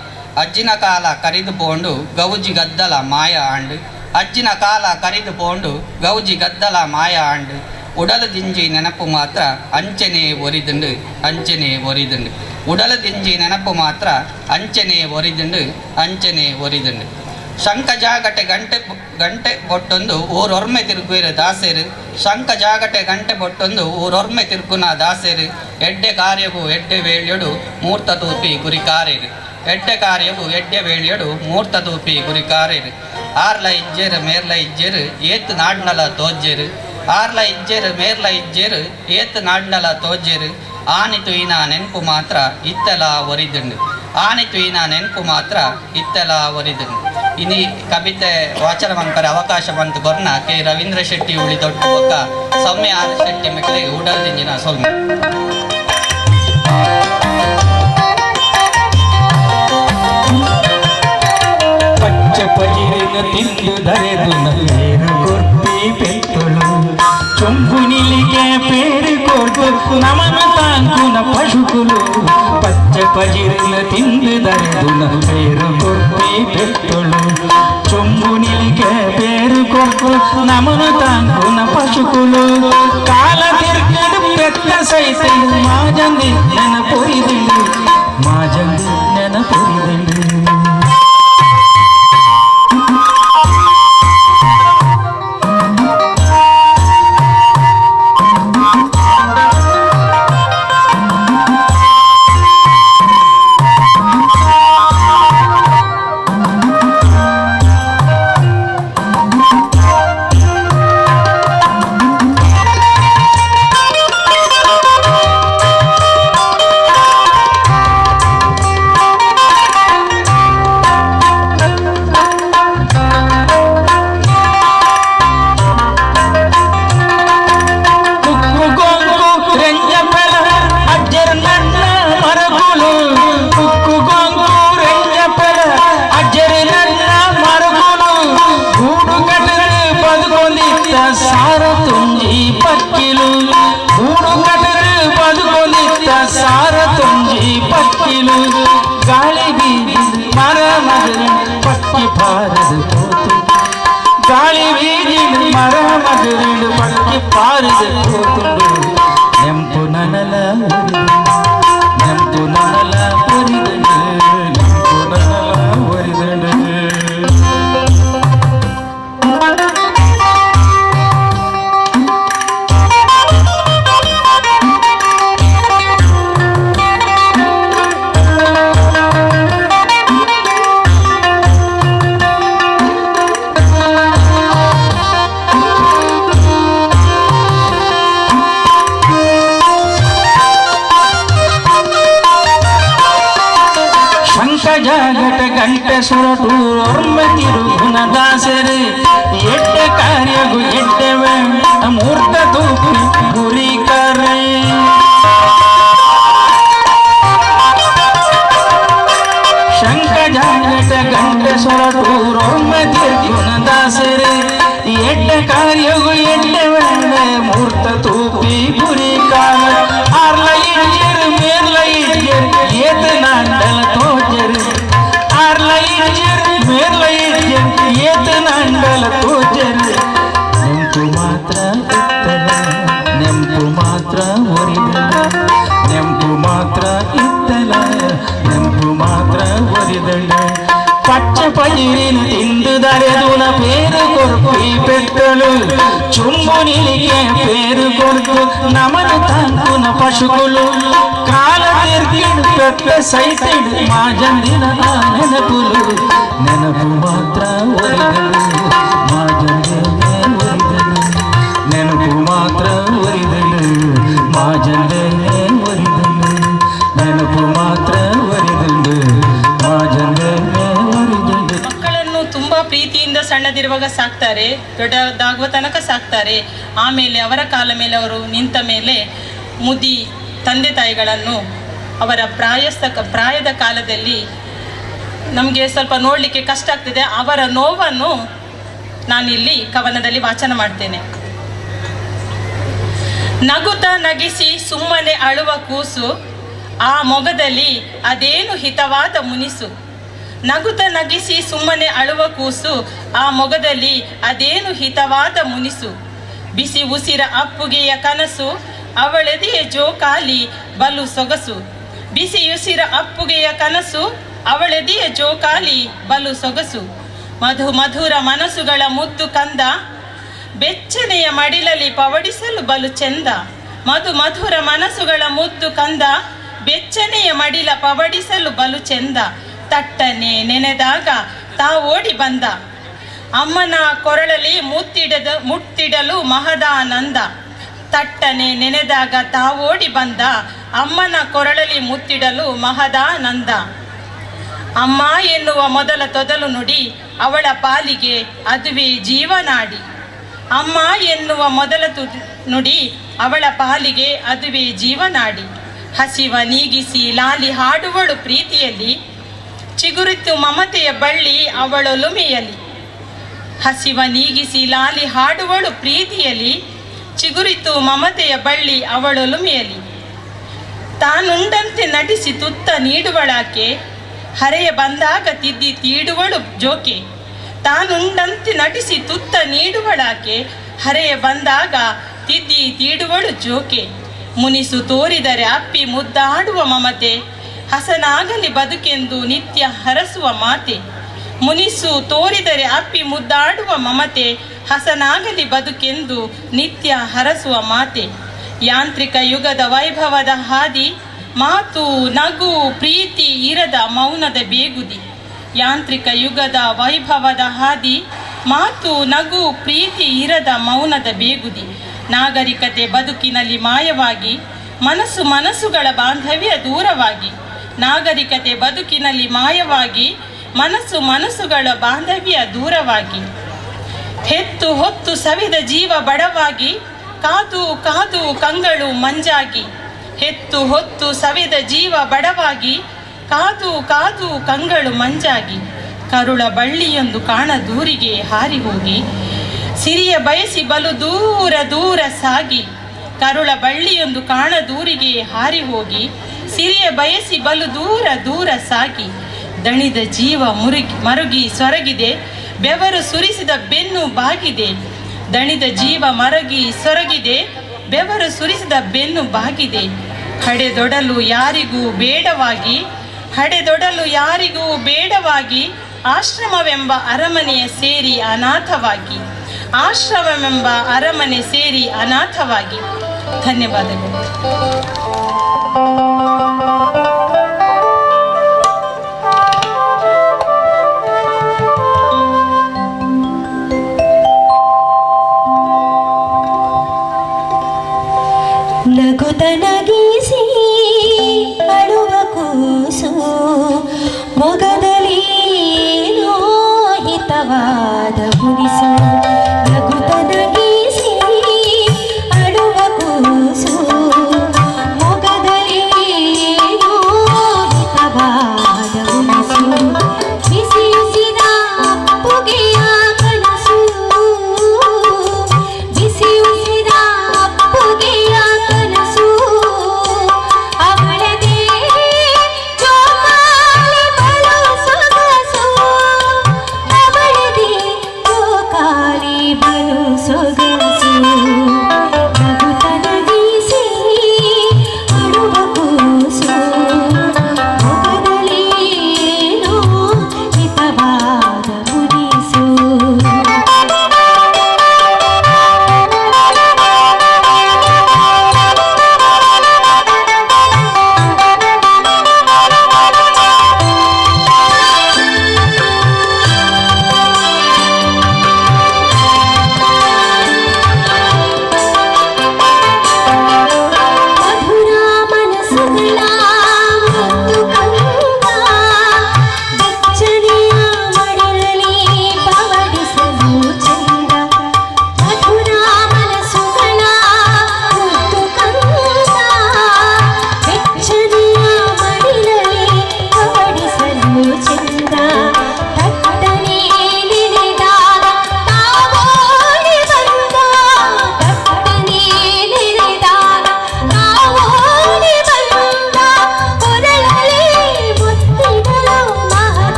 ಅಜ್ಜಿನ ಕಾಲ ಕರಿದು ಪೋಂಡು ಗೌಜಿ ಗದ್ದಲ ಮಾಯ ಆಂಡು. ಅಜ್ಜಿನ ಕಾಲ ಕರಿದು ಪೋಂಡು ಗೌಜಿ ಗದ್ದಲ ಮಾಯ ಆಂಡು. ಉಡಲ ದಿಂಜಿ ನೆನಪು ಮಾತ್ರ ಅಂಚನೆ ಒರಿದುಂಡು ಅಂಚನೆ ಒರಿದುಂಡು. ಉಡಲ ದಿಂಜಿ ನೆನಪು ಮಾತ್ರ ಅಂಚನೆ ಒರಿದುಂಡು ಅಂಚನೆ ಒರಿದುಂಡು. ಶಂಕ ಜಾಗಟೆ ಗಂಟೆ ಬೊಟ್ಟೊಂದು ಊರೊರ್ಮೆ ತಿರುಗುವಿರು ದಾಸೇರು. ಶಂಕ ಜಾಗಟೆ ಗಂಟೆ ಬೊಟ್ಟೊಂದು ಊರೊರ್ಮೆ ತಿರುಕುನ ದಾಸೇರು. ಎಡ್ಡೆ ಕಾರ್ಯವು ಎಡ್ಡೆ ವೇಳ್ಯಡು ಮೂರ್ತ ತೂಪಿ ಗುರಿಕಾರೇರು. ಎಡ್ಡೆ ಕಾರ್ಯವು ಎಡ್ಡೆ ವೇಳ್ಯಡು ಮೂರ್ತ ತೂಪಿ ಗುರಿಕಾರೇರು. ಆರ್ಲ ಇಜ್ಜೇರು ಮೇರ್ಲ ಇಜ್ಜೇರು ಏತ್ ನಾಡ್ನಲ ತೋಜ್ಜೇರು. ಆರ್ಲ ಇಜ್ಜೇರು ಮೇರ್ಲ ಇಜ್ಜೇರು ಏತ್ ನಾಡ್ನಲ ತೋಜ್ಜೇರು. ಆನಿತು ಈನ ನೆನಪು ಮಾತ್ರ ಇತ್ತಲ ಒರಿದುಂಡು. ಆನಿತು ಈನ ನೆನಪು ಮಾತ್ರ ಇತ್ತಲ ಒರಿದುಂಡು. ಇನಿ ಕವಿತೆ ವಾಚನ ಮನ್ಪರೆ ಅವಕಾಶ ಬಂತು ಗೊರ್ನ ಕೆ ರವೀಂದ್ರ ಶೆಟ್ಟಿ ಉಳಿ ದೊಡ್ಡ ಬೊಕ್ಕ ಸೌಮ್ಯ ಆರ್ ಶೆಟ್ಟಿ ಮೆಕ್ಕಳಿಗೆ ಉಡಲ್ದಿಂಜಿನ ಸೊಲ್ಮೆ. ಪಚ್ಚೆ ಪಜಿರಿನ ತಿಂದು ಧರೆದು ನಲ್ಲೇರ ಕೊರ್ಪಿ ಪೆತ್ತಲು ಚೊಂಬು ನಿಲಿಗೆ ಪೇರು ಕೊರ್ದು ನಮನ ತಾಂಕುನ ಪಶುಕುಲು. ಪಚ್ಚೆ ಪಜಿರಿನ ತಿಂದು ಧರೆದು ನಲ್ಲೇರ ಕೊರ್ಪಿ ಪೆತ್ತಲು ಚೊಂಬು ನಿಲಿಗೆ ಪೇರು ಕೊರ್ದು ನಮನ ತಾಂಕುನ ಪಶುಕುಲು. ಕಾಲ ತಿರ್ಗಿಡು ಪೆತ್ತ ಸೈತಂಡು ಮಾಜಂದಿ ನೆನಪೊರಿದುಂಡು ಮಾಜಂದಿ ನೆನಪೊರಿದುಂಡು. ಸಾರ ತುಂಜಿ ಪಕ್ಕಿಲು ಗೂಡು ಕಟರು ಬದುಕೊಂಡಿದ್ದ ಸಾರ ತುಂಜಿ ಪಕ್ಕಿಲು. ಗಾಳಿ ಬೀದಿ ಮರ ಮಗರು ಪಕ್ಕಿ ಪಾರದು ಹೋತು. ಗಾಳಿ ಬೀದಿ ಮರ ಮಗರು ಪಕ್ಕಿ ಪಾರದು ಹೋತುಂಡು ನೆಂಪು ನನಲ ನೆಂಪು ನನಲ ಒರಿದಂಡು ನೆಂಪು ನನಲ ಒರಿದಂಡು. ಜಾಗಟ ಗಂಟೆ ಸೊರಟು ಒರ್ಮೆ ತಿರುಗುನ ದಾಸರು. ಎಡ್ಡೆ ಕಾರ್ಯಗು ಎಡ್ಡೆ ಮೂರ್ತ ತೂಪಿ ಗುರಿ ಕರೆ. ಶಂಕ ಜಾಗಟ ಗಂಟೆ ಸೊರಟು ಒರ್ಮೆ ತಿರುಗುನ ದಾಸರು. ಎಡ್ಡೆ ಕಾರ್ಯಗು ಎಡ್ಡೆ ಮೂರ್ತ ತೂಪಿ ಗುರಿ ಕರೆ. ಆರ್ಲ ಇಜ್ಜರು ಮೇರ್ಲ ಇಜ್ಜರು ಏತ ನಾಂಡಲ ತೋಜರು. ಆರ್ಲ ಇಜ್ಜರು ಮೇರ್ಲ ಇಜ್ಜರು ಏತ ನಾಂಡಲ ಅಂಗಲ ತೋಜಲು ನೆಂಪು ಮಾತ್ರ ಇತ್ತಲ ನೆಂಪು ಮಾತ್ರ ಒರಿದಳು ನೆಂಪು ಮಾತ್ರ ಇತ್ತಲ ನೆಂಪು ಮಾತ್ರ ಒರಿದಳು ಪಚ್ಚ ಪಜಿರಿನ ತಿಂದು ದರೆದುನ ಪೇರು ಕೊರ್ಪಿ ಪೆಟ್ಟಳು ಚುಮ್ಮು ನಿಲಿಗೆ ಪೇರು ಕೊರ್ತು ನಮನು ತಂಕುನ ಪಶುಗಳು ಕಾಲ ತಿರ್ಗಿಡು ಪೆಟ್ಟ ಸೈತಿಡು ಮಾಜಂದಿನ ನೆನಪುಲು ನೆನಪು ಮಾತ್ರ ಒರಿದಳು ಮಾಜಂದಿನ ಒರಿದಳು ನೆನಪು ಮಾತ್ರ ಒರಿದಳು ಮಾಜಂದಿನ ಒರಿದಳು ನೆನಪು ಮಾತ್ರ ಒರಿದಳು ಮಾಜಂದಿನ ಮಕ್ಕಳನ್ನು ತುಂಬಾ ಪ್ರೀತಿಯಿಂದ ಸಣ್ಣದಿರುವಾಗ ಸಾಕ್ತಾರೆ, ದೊಡ್ಡದಾಗುವ ತನಕ ಸಾಕ್ತಾರೆ. ಆಮೇಲೆ ಅವರ ಕಾಲ ಮೇಲೆ ಅವರು ನಿಂತ ಮೇಲೆ ಮುದಿ ತಂದೆ ತಾಯಿಗಳನ್ನು ಅವರ ಪ್ರಾಯದ ಕಾಲದಲ್ಲಿ ನಮಗೆ ಸ್ವಲ್ಪ ನೋಡಲಿಕ್ಕೆ ಕಷ್ಟ ಆಗ್ತದೆ. ಅವರ ನೋವನ್ನು ನಾನಿಲ್ಲಿ ಕವನದಲ್ಲಿ ವಾಚನ ಮಾಡ್ತೇನೆ. ನಗುತ್ತ ನಗಿಸಿ ಸುಮ್ಮನೆ ಅಳುವ ಕೂಸು, ಆ ಮೊಗದಲ್ಲಿ ಅದೇನು ಹಿತವಾದ ಮುನಿಸು. ನಗುತ್ತ ನಗಿಸಿ ಸುಮ್ಮನೆ ಅಳುವ ಕೂಸು, ಆ ಮೊಗದಲ್ಲಿ ಅದೇನು ಹಿತವಾದ ಮುನಿಸು. ಬಿಸಿ ಉಸಿರ ಅಪ್ಪುಗೆಯ ಕನಸು, ಅವಳೆದೆಯ ಜೋಕಾಲಿ ಬಲು ಸೊಗಸು. ಬಿಸಿ ಉಸಿರ ಅಪ್ಪುಗೆಯ ಕನಸು, ಅವಳೆದೆಯ ಜೋಕಾಲಿ ಬಲು ಸೊಗಸು. ಮಧು ಮಧುರ ಮನಸ್ಸುಗಳ ಮುದ್ದು ಕಂದ, ಬೆಚ್ಚನೆಯ ಮಡಿಲಲ್ಲಿ ಪವಡಿಸಲು ಬಲು ಚೆಂದ. ಮಧು ಮಧುರ ಮನಸ್ಸುಗಳ ಮುದ್ದು ಕಂದ, ಬೆಚ್ಚನೆಯ ಮಡಿಲ ಪವಡಿಸಲು ಬಲು ಚೆಂದ. ತಟ್ಟನೆ ನೆನೆದಾಗ ಓಡಿ ಬಂದ, ಅಮ್ಮನ ಕೊರಳಲ್ಲಿ ಮುತ್ತಿಡಲು ಮಹದಾನಂದ. ತಟ್ಟನೆ ನೆನೆದಾಗ ಓಡಿ ಬಂದ, ಅಮ್ಮನ ಕೊರಳಲ್ಲಿ ಮುತ್ತಿಡಲು ಮಹದಾನಂದ. ಅಮ್ಮ ಎನ್ನುವ ಮೊದಲ ತೊದಲು ನುಡಿ, ಅವಳ ಪಾಲಿಗೆ ಅದುವೇ ಜೀವನಾಡಿ. ಅಮ್ಮ ಎನ್ನುವ ಮೊದಲ ನುಡಿ, ಅವಳ ಪಾಲಿಗೆ ಅದುವೇ ಜೀವನಾಡಿ. ಹಸಿವ ನೀಗಿಸಿ ಲಾಲಿ ಹಾಡುವಳು ಪ್ರೀತಿಯಲ್ಲಿ, ಚಿಗುರಿತು ಮಮತೆಯ ಬಳ್ಳಿ ಅವಳೊಲುಮೆಯಲಿ. ಹಸಿವ ನೀಗಿಸಿ ಲಾಲಿ ಹಾಡುವಳು ಪ್ರೀತಿಯಲ್ಲಿ, ಚಿಗುರಿತು ಮಮತೆಯ ಬಳ್ಳಿ ಅವಳೊಲುಮೆಯಲಿ. ತಾನುಂಡಂತೆ ನಟಿಸಿ ತುತ್ತ ನೀಡುವಳಾಕೆ, ಹರೆಯ ಬಂದಾಗ ತಿದ್ದಿ ತೀಡುವಳು ಜೋಕೆ. ತಾನುಂಡಂತೆ ನಟಿಸಿ ತುತ್ತ ನೀಡುವಳಾಕೆ, ಹರೆಯ ಬಂದಾಗ ತಿದ್ದಿ ತೀಡುವಳು ಜೋಕೆ. ಮುನಿಸು ತೋರಿದರೆ ಅಪ್ಪಿ ಮುದ್ದಾಡುವ ಮಮತೆ, ಹಸನಾಗಲಿ ಬದುಕೆಂದು ನಿತ್ಯ ಹರಸುವ ಮಾತೆ. ಮುನಿಸು ತೋರಿದರೆ ಅಪ್ಪಿ ಮುದ್ದಾಡುವ ಮಮತೆ, ಹಸನಾಗಲಿ ಬದುಕೆಂದು ನಿತ್ಯ ಹರಸುವ ಮಾತೆ. ಯಾಂತ್ರಿಕ ಯುಗದ ವೈಭವದ ಹಾದಿ, ಮಾತು ನಗು ಪ್ರೀತಿ ಇರದ ಮೌನದ ಬೇಗುದಿ. ಯಾಂತ್ರಿಕ ಯುಗದ ವೈಭವದ ಹಾದಿ, ಮಾತು ನಗು ಪ್ರೀತಿ ಇರದ ಮೌನದ ಬೇಗುದಿ. ನಾಗರಿಕತೆ ಬದುಕಿನಲ್ಲಿ ಮಾಯವಾಗಿ, ಮನಸ್ಸುಗಳ ಬಾಂಧವ್ಯ ದೂರವಾಗಿ. ನಾಗರಿಕತೆ ಬದುಕಿನಲ್ಲಿ ಮಾಯವಾಗಿ, ಮನಸ್ಸುಗಳ ಬಾಂಧವ್ಯ ದೂರವಾಗಿ. ಹೆತ್ತು ಹೊತ್ತು ಸವಿದ ಜೀವ ಬಡವಾಗಿ, ಕಾದು ಕಾದು ಕಂಗಳು ಮಂಜಾಗಿ. ಹೆತ್ತು ಹೊತ್ತು ಸವಿದ ಜೀವ ಬಡವಾಗಿ, ಕಾದು ಕಾದು ಕಂಗಳು ಮಂಜಾಗಿ. ಕರುಳ ಬಳ್ಳಿಯೊಂದು ಕಾಣ ದೂರಿಗೆ ಹಾರಿ ಹೋಗಿ, ಸಿರಿಯ ಬಯಸಿ ಬಲು ದೂರ ದೂರ ಸಾಗಿ. ಕರುಳ ಬಳ್ಳಿಯೊಂದು ಕಾಣ ದೂರಿಗೆ ಹಾರಿ ಹೋಗಿ, ಸಿರಿಯ ಬಯಸಿ ಬಲು ದೂರ ದೂರ ಸಾಗಿ. ದಣಿದ ಜೀವ ಮರುಗಿ ಸೊರಗಿದೆ, ಬೆವರು ಸುರಿಸಿದ ಬೆನ್ನು ಬಾಗಿದೆ. ದಣಿದ ಜೀವ ಮರಗಿ ಸೊರಗಿದೆ, ಬೆವರು ಸುರಿಸಿದ ಬೆನ್ನು ಬಾಗಿದೆ. ಹಡೆದೊಡಲು ಯಾರಿಗೂ ಬೇಡವಾಗಿ, ಹಡೆದೊಡಲು ಯಾರಿಗೂ ಬೇಡವಾಗಿ, ಆಶ್ರಮವೆಂಬ ಅರಮನೆಯ ಸೇರಿ ಅನಾಥವಾಗಿ. ಆಶ್ರಮವೆಂಬ ಅರಮನೆ ಸೇರಿ ಅನಾಥವಾಗಿ. ಧನ್ಯವಾದಗಳು. ನಗುತ್ತ ನಗಿಸಿ ಅಳುವ ಕೂಸು, ಮೊಗದಲ್ಲಿ ಏನೋ ಹಿತವಾದ ಮುನಿಸು. ನಗುತ್ತ ನಗಿಸಿ ಅಳುವ ಕೂಸು, ಮೊಗದಲ್ಲಿ ಏನೋ ಹಿತವಾದ ಮುನಿಸು. ಬಿಸಿ ಬಿಸಿದ ಪುಗೆಯ ಕನಸು, ಬಿಸಿ ಬಿಸಿದ ಪುಗೆಯ ಕನಸು. ಅವಳದೇ ಜೋಕಾಲಿ ಬಲು ಸೊಗಸು, ಅವಳದೇ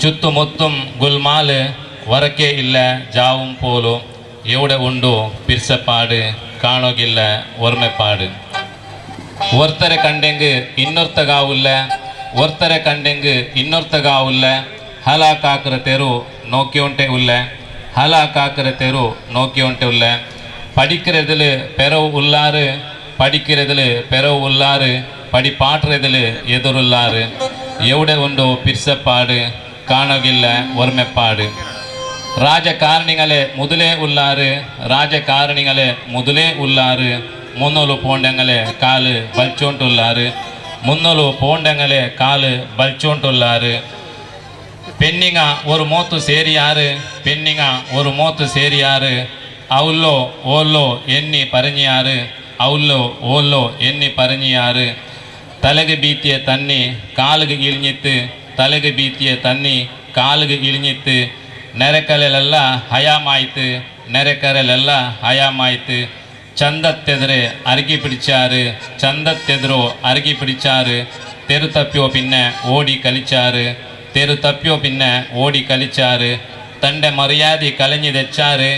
ചുറ്റുമൊത്തും ഗുൽമാല് വരക്കെ ഇല്ല ജാവും പോലും എവിടെ ഉണ്ടു പിർസപ്പാട് കാണുകില്ല ഓർമ്മപ്പാട് ഒരുത്തരെ കണ്ടെങ്ക് ಇನ್ನೊರ್ತಗಾವುಲ್ಲ ഒരുത്തരെ കണ്ടെങ്ക് ಇನ್ನೊರ್ತಗಾವುಲ್ಲ ಹಲಾಕಾಕರ ತೆರು നോക്കിയോണ്ടേ ഉള്ള ഹലാക്കാക്കര തെരു നോക്കിയോണ്ടേ ഉള്ള പഠിக்கிறതിൽ പെരവ് ഉള്ളാറ് പഠിக்கிறതിൽ പെരവ് ഉള്ളാറ് പഠിപ്പാട്ടുறതിൽ എതിരുള്ളാറ് എവിടെ ഉണ്ടോ പിർസപ്പാട് കാണുകില്ല ഓർമ്മപ്പാട് ರಾಜಕಾರಣಿಗಳೇ ಮೊದಲೇ ಉಳ್ಳಾರು ರಾಜಕಾರಣಿಗಳೇ ಮೊದಲೇ ಉಳ್ಳಾರು ಮುನ್ನೂಲು ಪೋಂಡಂಗಳೇ ಕಾಲು ಬಲ್ಚೋಂಟುಳ್ಳಾರು ಮುನ್ನೂಲು ಪೋಂಡಂಗಳೇ ಕಾಲು ಬಲ್ಚೋಂಟುಳ್ಳಾರು പെണ്ണിങ്ങ ഒരു മോത്ത് സേരിയാറ് പെണ്ണിങ്ങ ഒരു മോത്ത് സേരിയാറ് അവല്ലോ ഓല്ലോ എണ്ണി പറഞ്ഞിയാറ് അവല്ലോ ഓല്ലോ എണ്ണി പറഞ്ഞിയാറ് തലക് ബീത്തിയെ തന്നി കാലുക ഇളിഞ്ഞിത്ത് തലക് ബീത്തിയെ തന്നി കാലുക ഇളിഞ്ഞിത്ത് ನೆರೆಕಲೆಲ್ಲ ಹಯಾಮಾಯ್ತು ನೆರೆಕರೆಲೆಲ್ಲ ಹಯಾಮಾಯ್ತು ಚಂದತ್ತೆದ್ರೆ ಅರಗಿ ಪಿಡಿಚಾರು ಚಂದತ್ತೆದ್ರು ಅರಗಿ ಪಿಡಿಚಾರು ತೆರು ತಪ್ಪಿಯೋ ಪಿನ್ನೆ ಓಡಿ ಕಲಿಚಾರು ತೆರು ತಪ್ಪಿಯೋ ಪಿನ್ನೆ ಓಡಿ ಕಲಿಚಾರು ತಂಡೆ ಮರ್ಯಾದೆ ಕಲഞ്ഞി തെച്ചാറ്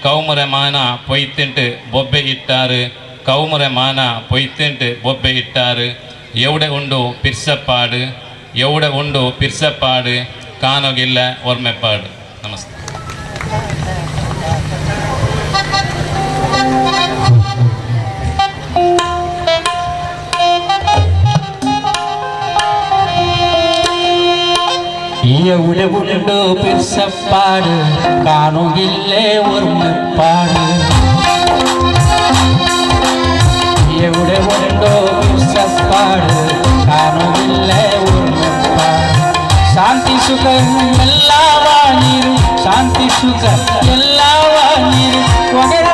ಕೌಮರ ಮಾನ ಪೊಯ್ತಿಂಟು ಬೊಬ್ಬೆ ಇಟ್ಟಾರು ಕೌಮರ ಮಾನ ಪೊಯ್ತಿಂಟು ಬೊಬ್ಬೆ ಇಟ್ಟಾರು ಎವಡೆ ಉಂಡು ಪಿರ್ಸಪ್ಪಾಡು ಎವಡೆ ಉಂಡು ಪಿರ್ಸಪ್ಪಾಡು ಕಾಣೋಗಿಲ್ಲ ಓರ್ಮೆಪ್ಪಾಡು ನಮಸ್ತೆ എവിടെ ഉണ്ടോ പിർസപ്പാട് കാണുകില്ലേ ഓർമ്മപ്പാട് എവിടെ ഉണ്ടോ പിർസപ്പാട് കാണുകില്ലേ ഓർമ്മപ്പാട് ಶಾಂತಿ ಸುಖ ಎಲ್ಲವ ನೀರು ಶಾಂತಿ ಸುಖ ಎಲ್ಲವ ನೀರು ಒಗರ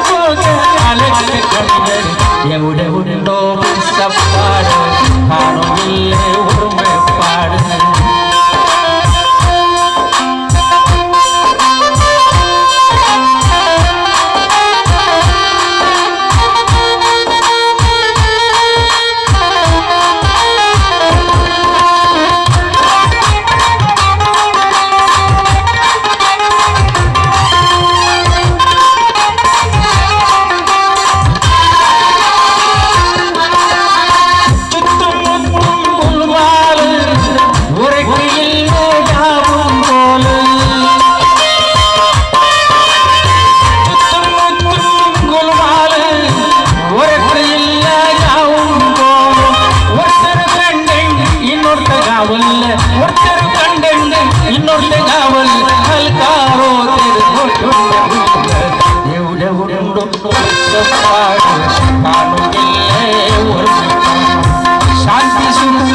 ಎവിടെ ಉಂಡೋ ಬಿಸಪ್ಪಾಡು ಕಾಣುವಿಲ್ಲೇ ಉರುಮೆಪ್ಪಾಡು ಶಾಂತಿ ಸುಖ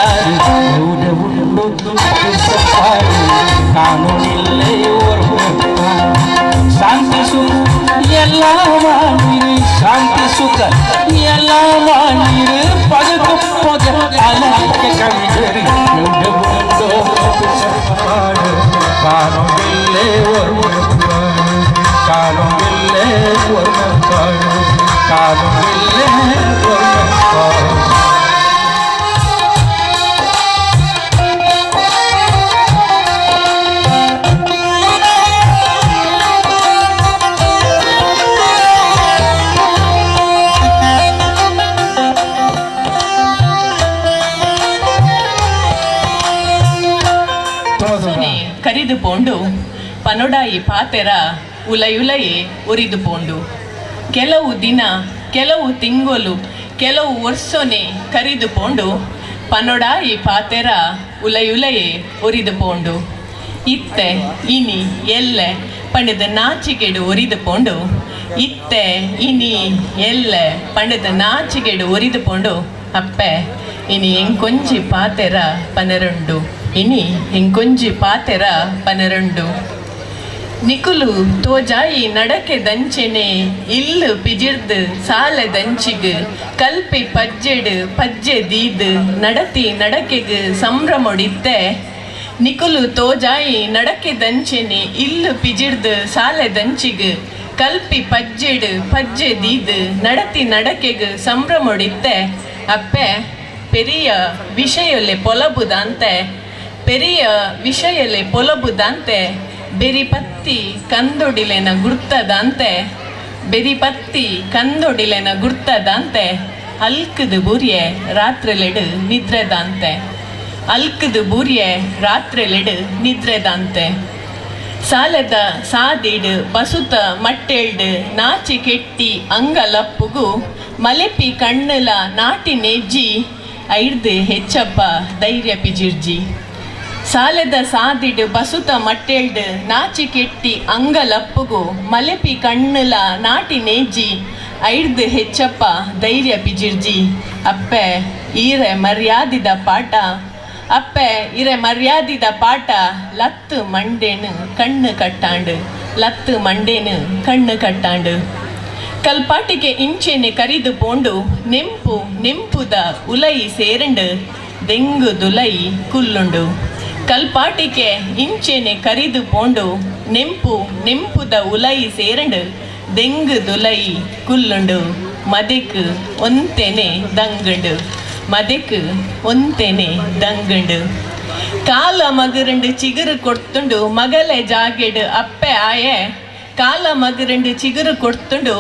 ಎಲ್ಲ ಮಾಡಿ ಎವಡೆ ಉಂಡೋ ಪಿರ್ಸಪ್ಪಾಡು ಕಾಣುವಿಲ್ಲೇ ಓರ್ಮೆಪ್ಪಾಡು ಶಾಂತಿ ಸುಖ ಎಲ್ಲ ನೀರು ಪದಕು ಪದ ಅಲಕ್ಕೆ ಕವಿದರು ಕಾಣುವಿಲ್ಲೇ ಓರ್ಮೆಪ್ಪಾಡು ಕಾಣುವಿಲ್ಲೇ ಓರ್ಮೆಪ್ಪಾಡು ಕಾಣುವಿಲ್ಲೇ ಓರ್ಮೆಪ್ಪಾಡು ಕರಿದು ಪೋಂಡು ಪನೊಡಾಯಿ ಪಾತೆರ ಉಲಯುಲಯೇ ಒರಿದು ಪೋಂಡು. ಕೆಲವು ದಿನ, ಕೆಲವು ತಿಂಗಳು, ಕೆಲವು ವರ್ಷನೆ ಕರಿದು ಪೋಂಡು ಪನೊಡಾಯಿ ಪಾತೆರ ಉಲಯುಲಯೇ ಒರಿದು ಪೋಂಡು. ಇತ್ತೆ ಇನಿ ಎಲ್ಲೆ ಪಂಡದ ನಾಚಿಗೆಡು ಒರಿದು ಪೋಂಡು. ಇತ್ತೆ ಇನಿ ಎಲ್ಲೆ ಪಂಡದ ನಾಚಿಗೆಡು ಒರಿದು ಪೋಂಡು ಅಪ್ಪೆ ಇನಿ ಎಂಕೊಂಜಿ ಪಾತೆರ ಪನರಂಡು. ಇನಿ ಎಂಕೊಂಜಿ ಪಾತೆರ ಪನರಂಡು. ನಿಕುಲು ತೋಜಾಯಿ ನಡಕೆ ದಂಚೆನೆ ಇಲ್ಲು ಪಿಜಿರ್ದು ಸಾಲೆ ದಂಚಿಗು ಕಲ್ಪಿ ಪಜ್ಜೆಡು ಪಜ್ಜೆ ದೀದು ನಡತಿ ನಡಕೆಗು ಸಂಭ್ರಮೊಡಿತ್ತೆ. ನಿಕುಲು ತೋಜಾಯಿ ನಡಕೆ ದಂಚೆನೆ ಇಲ್ಲು ಪಿಜಿರ್ದು ಸಾಲೆ ದಂಚಿಗು ಕಲ್ಪಿ ಪಜ್ಜೆಡು ಪಜ್ಜೆ ದೀದು ನಡತಿ ನಡಕೆಗು ಸಂಭ್ರಮೊಡಿತ್ತೆ ಅಪ್ಪೆ ಪೆರಿಯ ವಿಷಯಲೆ ಪೊಲಬುದಂತೆ. ಪೆರಿಯ ವಿಷಯಲೆ ಪೊಲಬುದಂತೆ ಬೆರಿಪತ್ತಿ ಕಂದೊಡಿಲೆನ ಗುರ್ತದಂತೆ. ಬೆರಿಪತ್ತಿ ಕಂದೊಡಿಲೆನ ಗುರ್ತದಂತೆ ಅಲ್ಕದು ಬುರ್ಯೆ ರಾತ್ರಿಲೆಡು ನಿದ್ರೆದಂತೆ. ಅಲ್ಕದು ಬುರ್ಯೆ ರಾತ್ರಿಲೆಡು ನಿದ್ರೆದಂತೆ. ಸಾಲೆದ ಸಾದಿಡು ಬಸುತ ಮಟ್ಟೆಲ್ಡು ನಾಚಿ ಕೆಟ್ಟಿ ಅಂಗಲಪ್ಪುಗು ಮಲೆಪಿ ಕಣ್ಣಲ ನಾಟಿ ನೆಜ್ಜಿ ಐರ್ದು ಹೆಚ್ಚಪ್ಪ ಧೈರ್ಯ ಪಿಜಿರ್ಜಿ. ಸಾಲೆದ ಸಾದಿಡು ಬಸುತ ಮಟ್ಟೆಲ್ಡು ನಾಚಿ ಕೆಟ್ಟಿ ಅಂಗಲಪ್ಪುಗು ಮಲೆಪಿ ಕಣ್ಣಲ ನಾಟಿ ನೆಜ್ಜಿ ಐರ್ದು ಹೆಚ್ಚಪ್ಪ ಧೈರ್ಯ ಪಿಜಿರ್ಜಿ. ಅಪ್ಪೆ ಈರೆ ಮರ್ಯಾದಿದ ಪಾಠ. ಅಪ್ಪೆ ಇರೆ ಮರ್ಯಾದಿದ ಪಾಠ ಲತ್ತು ಮಂಡೇನು ಕಣ್ಣು ಕಟ್ಟಾಂಡು. ಲತ್ತು ಮಂಡೇನು ಕಣ್ಣು ಕಟ್ಟಾಂಡು. ಕಲ್ಪಾಟಿಗೆ ಇಂಚೆನೆ ಕರಿದು ಪೋಂಡು ನೆಂಪು ನೆಂಪುದ ಉಲೈ ಸೇರಂಡು ದೆಂಗು ದುಲೈ ಕುಲ್ಲುಂಡು. ಕಲ್ಪಾಟಿಗೆ ಇಂಚೆನೆ ಕರಿದು ಪೋಂಡು ನೆಂಪು ನೆಂಪುದ ಉಲೈ ಸೇರಂಡು ದೆಂಗು ದುಲೈ ಕುಲ್ಲುಂಡು. ಮದೆಕ್ ಒಂತೆನೆ ದಂಗುಂಡು. ಮದೆಕ್ ಒಂತೆನೆ ದಂಗುಂಡು. ಕಾಲ ಮಗರಂಡು ಚಿಗುರು ಕೊಡ್ತುಂಡು ಮಗಲೆ ಜಾಗೆಡು ಅಪ್ಪೆ ಆಯೆ. ಕಾಲ ಮಗರಂಡು ಚಿಗುರು ಕೊಡ್ತುಂಡು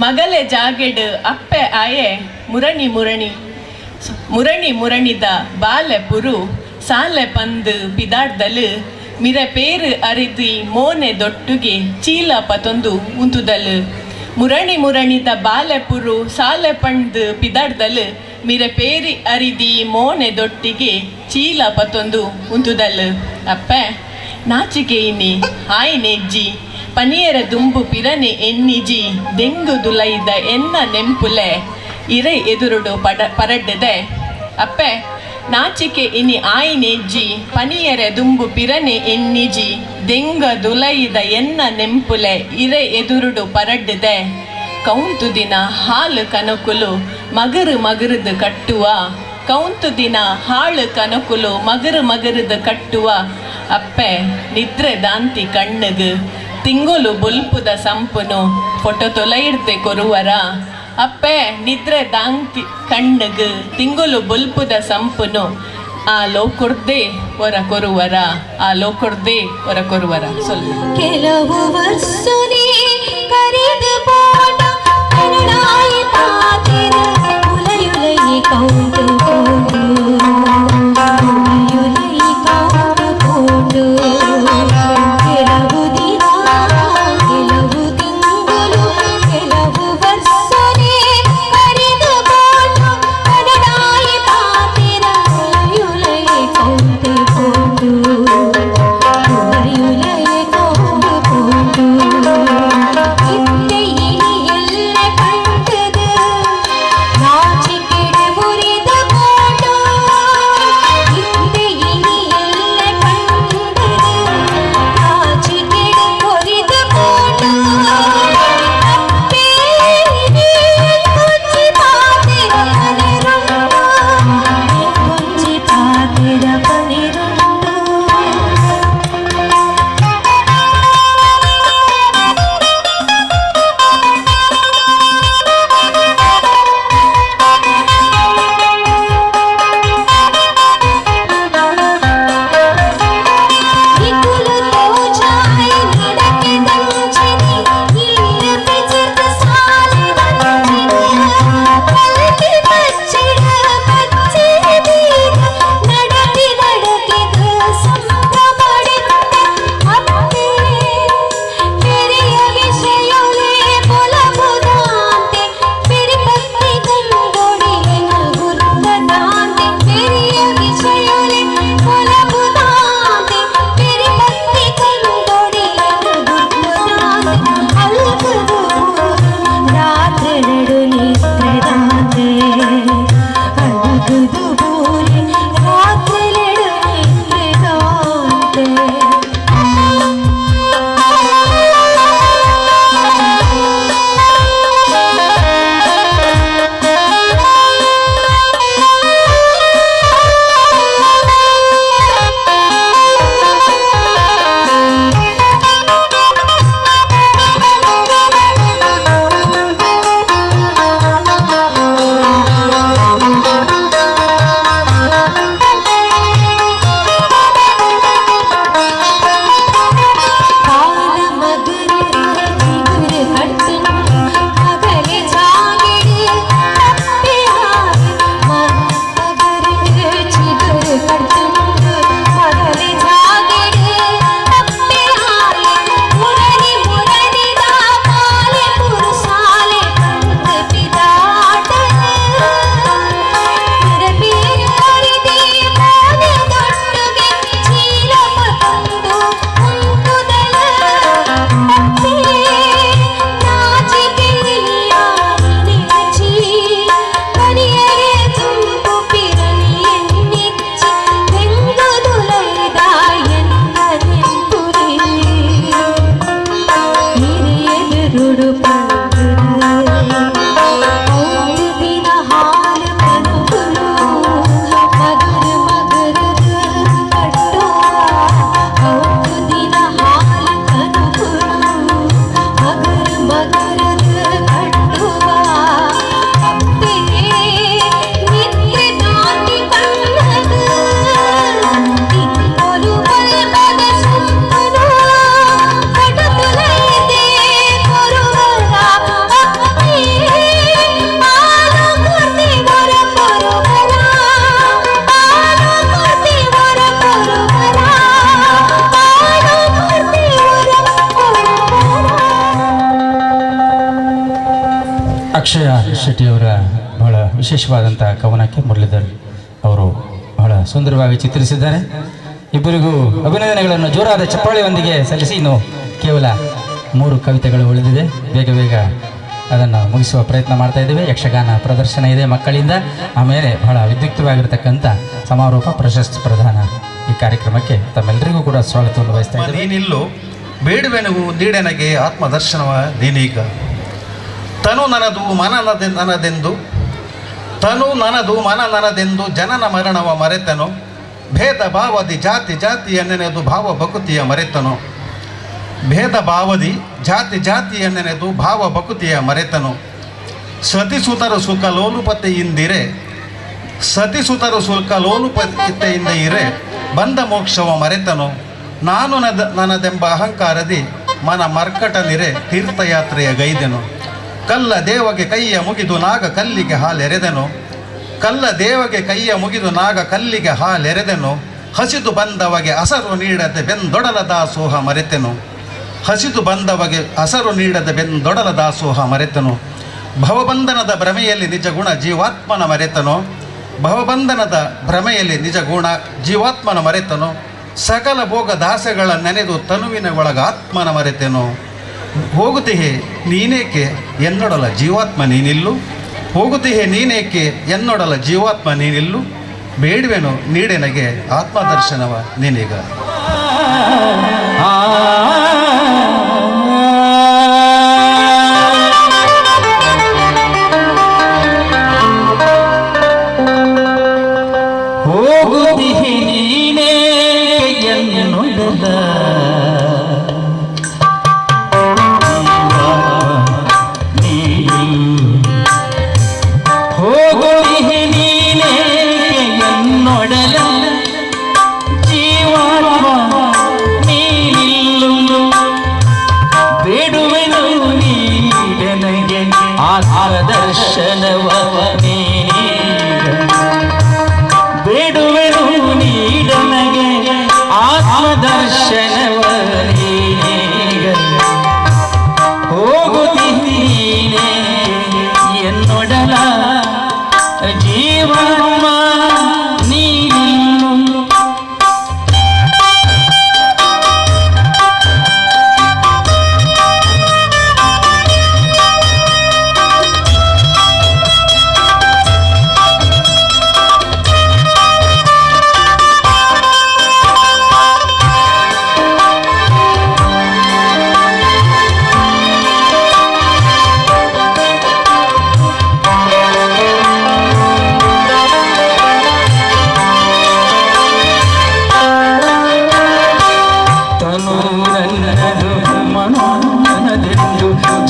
ಮಗಲೆ ಜಾಗೆಡು ಅಪ್ಪೆ ಆಯೆ. ಮುರಣಿ ಮುರಣಿ ಮುರಣಿ ಮುರಣಿದ ಬಾಲೆ ಪುರು ಸಾಲೆ ಪಂದು ಪಿದಾಡ್ದಲು ಮಿರೆ ಪೇರು ಅರಿದಿ ಮೋನೆ ದೊಟ್ಟುಗೆ ಚೀಲ ಪತೊಂದು ಉಂತುದಲು. ಮುರಣಿ ಮುರಣಿದ ಬಾಲೆ ಪುರು ಸಾಲೆ ಪಂದು ಪಿದಾಡ್ದಲು ಮಿರೆ ಪೇರಿ ಅರಿದಿ ಮೋನೆ ದೊಟ್ಟಿಗೆ ಚೀಲ ಪತೊಂದು ಉಂತುದಲು. ಅಪ್ಪೆ ನಾಚಿಕೆ ಇನಿ ಆಯ್ನೆಜ್ಜಿ ಪನಿಯರ ದುಂಬು ಪಿರನೆ ಎನ್ನಿಜಿ ದೆಂಗು ದುಲೈದ ಎನ್ನ ನೆಂಪುಲೆ ಇರೆ ಎದುರುಡು ಪರಡ್ಡದೆ. ಅಪ್ಪೆ ನಾಚಿಕೆ ಇನಿ ಆಯ್ನೆಜ್ಜಿ ಪನಿಯರ ದುಂಬು ಪಿರನೆ ಎನ್ನಿಜಿ ದೆಂಗ ದುಲೈದ ಎನ್ನ ನೆಂಪುಲೆ ಇರೆ ಎದುರುಡು ಪರಡ್ಡದೆ. ಕೌಂತು ದಿನ ಹಾಲು ಕನಕುಲು ಮಗರು ಮಗರದು ಕಟ್ಟುವ. ಕೌಂತು ದಿನ ಹಾಳು ಕನಕುಲು ಮಗರು ಮಗರದು ಕಟ್ಟುವ. ಅಪ್ಪೆ ನಿದ್ರೆ ದಾಂತಿ ಕಣ್ಣಗು ತಿಂಗುಲು ಬುಲ್ಪುದ ಸಂಪುನು ಫೊಟೊ ತೊಲೈರ್ದೆ ಕೊರುವರ. ಅಪ್ಪೆ ನಿದ್ರೆ ದಾಂತಿ ಕಣ್ಣಗು ತಿಂಗುಲು ಬುಲ್ಪುದ ಸಂಪುನು ಆ ಲೋಕೊರ್ದೆ ಹೊರ ಕೊರುವರ. ಆ ಲೋಕೊರ್ದೆ ಹೊರ ಕೊರುವರ. ಕೆಲವು ವರ್ಷನೇ ಕರೆದು ಪೋಂಡ ಕನ್ನಡಾಯಿ ಪಾತೆರ ಉಲಯುಲಯಿ ಕೌಂಟು ಪೋಂಡು. ಉಲಯುಲಯಿ ಕೌಂಟು ಪೋಂಡು. ಕೆಲವು ದಿನ, ಕೆಲವು ತಿಂಗಳು, ಕೆಲವು ವರ್ಷನೇ ಕರೆದು ಪೋಂಡ ಕನ್ನಡಾಯಿ ಪಾತೆರ ಉಲಯುಲಯಿ ಕೌಂಟು ಪೋಂಡು. ಉಲಯುಲಯಿ ಕೌಂಟು ಪೋಂಡು. ಇತ್ತೆ ಇನಿ ಎಲ್ಲ ಕಂಡದು ನಾಚಿಕೆಡು ಮುರಿದ ಶೆಟ್ಟಿಯವರ ಬಹಳ ವಿಶೇಷವಾದಂಥ ಕವನಕ್ಕೆ ಮುರಳೀಧರ್ ಅವರು ಬಹಳ ಸುಂದರವಾಗಿ ಚಿತ್ರಿಸಿದ್ದಾರೆ. ಇಬ್ಬರಿಗೂ ಅಭಿನಂದನೆಗಳನ್ನು ಜೋರಾದ ಚಪ್ಪಾಳೆಯೊಂದಿಗೆ ಸಲ್ಲಿಸಿ ಇನ್ನು ಕೇವಲ 3 ಕವಿತೆಗಳು ಉಳಿದಿದೆ. ಬೇಗ ಬೇಗ ಅದನ್ನು ಮುಗಿಸುವ ಪ್ರಯತ್ನ ಮಾಡ್ತಾ ಇದ್ದೇವೆ. ಯಕ್ಷಗಾನ ಪ್ರದರ್ಶನ ಇದೆ ಮಕ್ಕಳಿಂದ. ಆಮೇಲೆ ಬಹಳ ವಿದ್ಯುಕ್ತವಾಗಿರ್ತಕ್ಕಂಥ ಸಮಾರೋಪ ಪ್ರಶಸ್ತಿ ಪ್ರದಾನ ಈ ಕಾರ್ಯಕ್ರಮಕ್ಕೆ ತಮ್ಮೆಲ್ಲರಿಗೂ ಕೂಡ ಸ್ವಾಗತವನ್ನು ಬಯಸ್ತಾ ಇದ್ದೇವೆ. ನೀನಿಲ್ಲು ಬೇಡುವೆನು ನೀಡೆನಗೆ ಆತ್ಮದರ್ಶನವ ನೀನೀಗ. ತನು ನನದು ಮನ ನನದೆಂದು ಮನ ನನದೆಂದು ಜನನ ಮರಣವ ಮರೆತನು. ಭೇದ ಭಾವದಿ ಜಾತಿಯನ್ನೆನೆದು ಭಾವ ಭಕುತಿಯ ಮರೆತನು. ಭೇದ ಭಾವದಿ ಜಾತಿಯನ್ನೆನೆದು ಭಾವ ಭಕುತಿಯ ಮರೆತನು. ಸತಿಸುತರು ಸುಖ ಲೋಲುಪತೆಯಿಂದ ಇರೆ ಬಂದ ಮೋಕ್ಷವ ಮರೆತನು. ನಾನು ನನ್ನದೆಂಬ ಅಹಂಕಾರದಿ ಮನ ಮರ್ಕಟನಿರೆ ತೀರ್ಥಯಾತ್ರೆಯ ಗೈದೆನು. ಕಲ್ಲ ದೇವಗೆ ಕೈಯ ಮುಗಿದು ನಾಗ ಕಲ್ಲಿಗೆ ಹಾಲೆರೆದೆನು. ಹಸಿದು ಬಂದವಗೆ ಹಸರು ನೀಡದೆ ಬೆಂದೊಡಲ ದಾಸೋಹ ಮರೆತನು. ಭವಬಂಧನದ ಭ್ರಮೆಯಲ್ಲಿ ನಿಜ ಗುಣ ಜೀವಾತ್ಮನ ಮರೆತನು. ಸಕಲ ಭೋಗ ದಾಸಗಳ ನೆನೆದು ತನುವಿನ ಒಳಗ ಆತ್ಮನ ಮರೆತೆನು. ಹೋಗುತ್ತಿಹೆ ನೀನೇಕೆ ಎನ್ನೊಡಲ ಜೀವಾತ್ಮ ನೀನಿಲ್ಲು. ಬೇಡುವೆನು ನೀಡೆನಗೆ ಆತ್ಮದರ್ಶನವ ನೀನೀಗ. ಹೋಗುತ್ತಿಹೆ ನೀನೇಕೆ ಎನ್ನೊಡಲ ಆತ್ಮದರ್ಶನವ ಬೇಡುವೆನು ನೀಡನಗೆ ಆತ್ಮದರ್ಶನವ ಹೋಗುತ್ತೀನೆ ಎನ್ನೊಡಲ ಜೀವನ ನೀನು.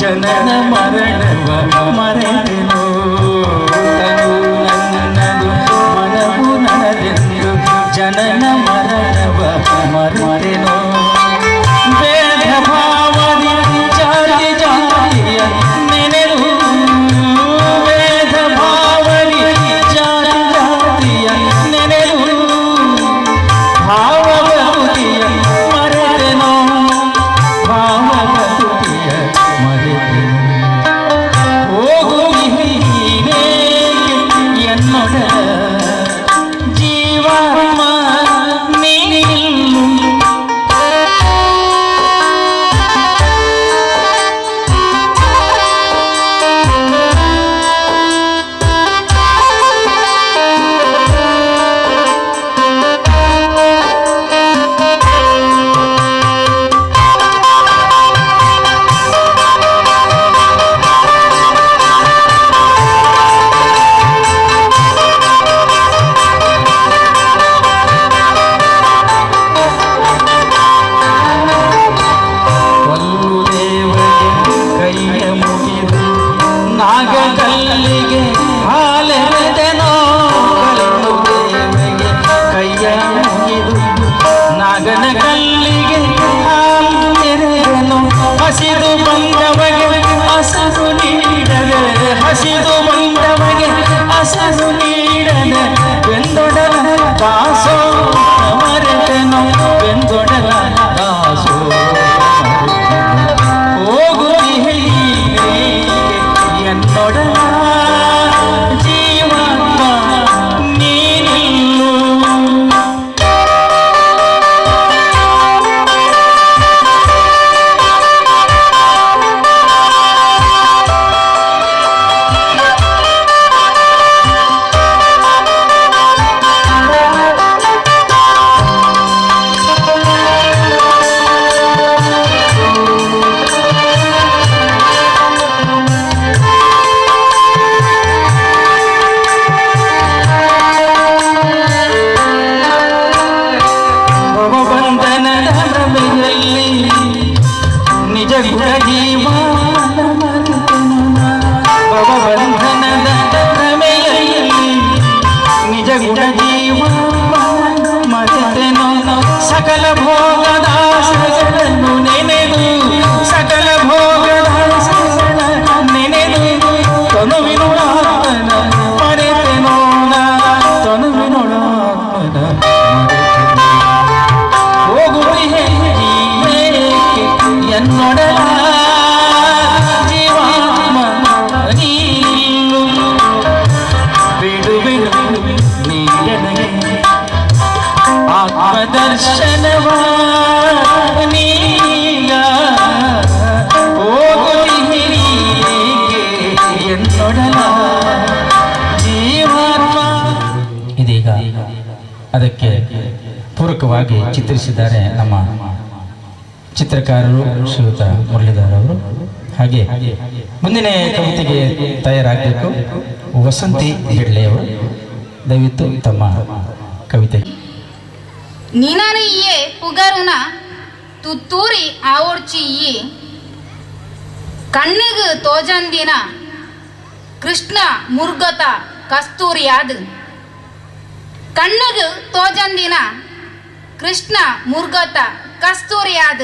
ಜನನ ಮರಣವ ಮರೆತೆನು. ನನ್ನದು ಮನವು ನನದೆಂದು ಜನನ ಮರಣವ ಮರೆತೆನು. ಭೇದ ಭಾವದಿ ಜಾತಿಯ ನೆನೆದು ಭೇದ ಭಾವದಿ ಜಾತಿಯ ನೆನೆದು ಭಾವಭಕ್ತಿಯ ಮರೆತೆನು. ನಾಗಕಲ್ಲಿಗೆ ಹಾಲೆರೆದೆನೋ ಕೈಯ ಮುಗಿದು ನಾಗನ ಕಲ್ಲಿಗೆ ಹಾಲೆರೆದೆನೋ. ಹಸಿದು ಬಂದವಗೆ ಹಸರು ನೀಡದೆ ಬೆಂದೊಡಲ ದಾಸೋ ಮರೆತೆನೋ. ಹೋಗುತ್ತಿಹೆ ಎನ್ನೊಡಲ ಸಕಲ ಭೋಗದಾಸಗಳನ್ನು ನೆನೆದು ಸಕಲ ಭೋಗದಾಸಗಳನ್ನು ನೆನೆದು ತನುವಿನೊಳಾತ್ಮನ ಮರೆತೆನೋನ ತನುವಿನೊಳಾತ್ಮನ ಹೋಗುವೆ ಎನ್ನೊಡಲ ಜೀವಾತ್ಮ ನೀನು ಬಿಡು ಬಿಡು ನೀಡನೆ ಆತ್ಮದರ್ಶನವ ನೀಗ ಹೋಗುವೆ ಎನ್ನೊಡಲ ಜೀವಾತ್ಮ. ಇದೀಗ ಅದಕ್ಕೆ ಪೂರಕವಾಗಿ ಚಿತ್ರಿಸಿದ್ದಾರೆ ನಮ್ಮ ಚಿತ್ರಕಾರರು ಶ್ರೀಯುತ ಮುರಳೀಧರ್ ಅವರು. ಹಾಗೆ ಮುಂದಿನ ಕವಿತೆಗೆ ತಯಾರಾಗಬೇಕು ವಸಂತಿ ಹೆಡ್ಲೆಯವರು. ದಯವಿಟ್ಟು ತಮ್ಮ ಕವಿತೆ. ನಿನನಿಯೇ ಪುಗರುನ ತುತ್ತೂರಿ ಆವೋಡ್ಚಿಯಿ ಕಣ್ಣಿಗೆ ತೋಜಂದಿನ ಕೃಷ್ಣ ಮುರ್ಗತ ಕಸ್ತೂರಿಯಾದ ಕಣ್ಣಿಗೆ ತೋಜಂದಿನ ಕೃಷ್ಣ ಮುರ್ಗತ ಕಸ್ತೂರಿಯಾದ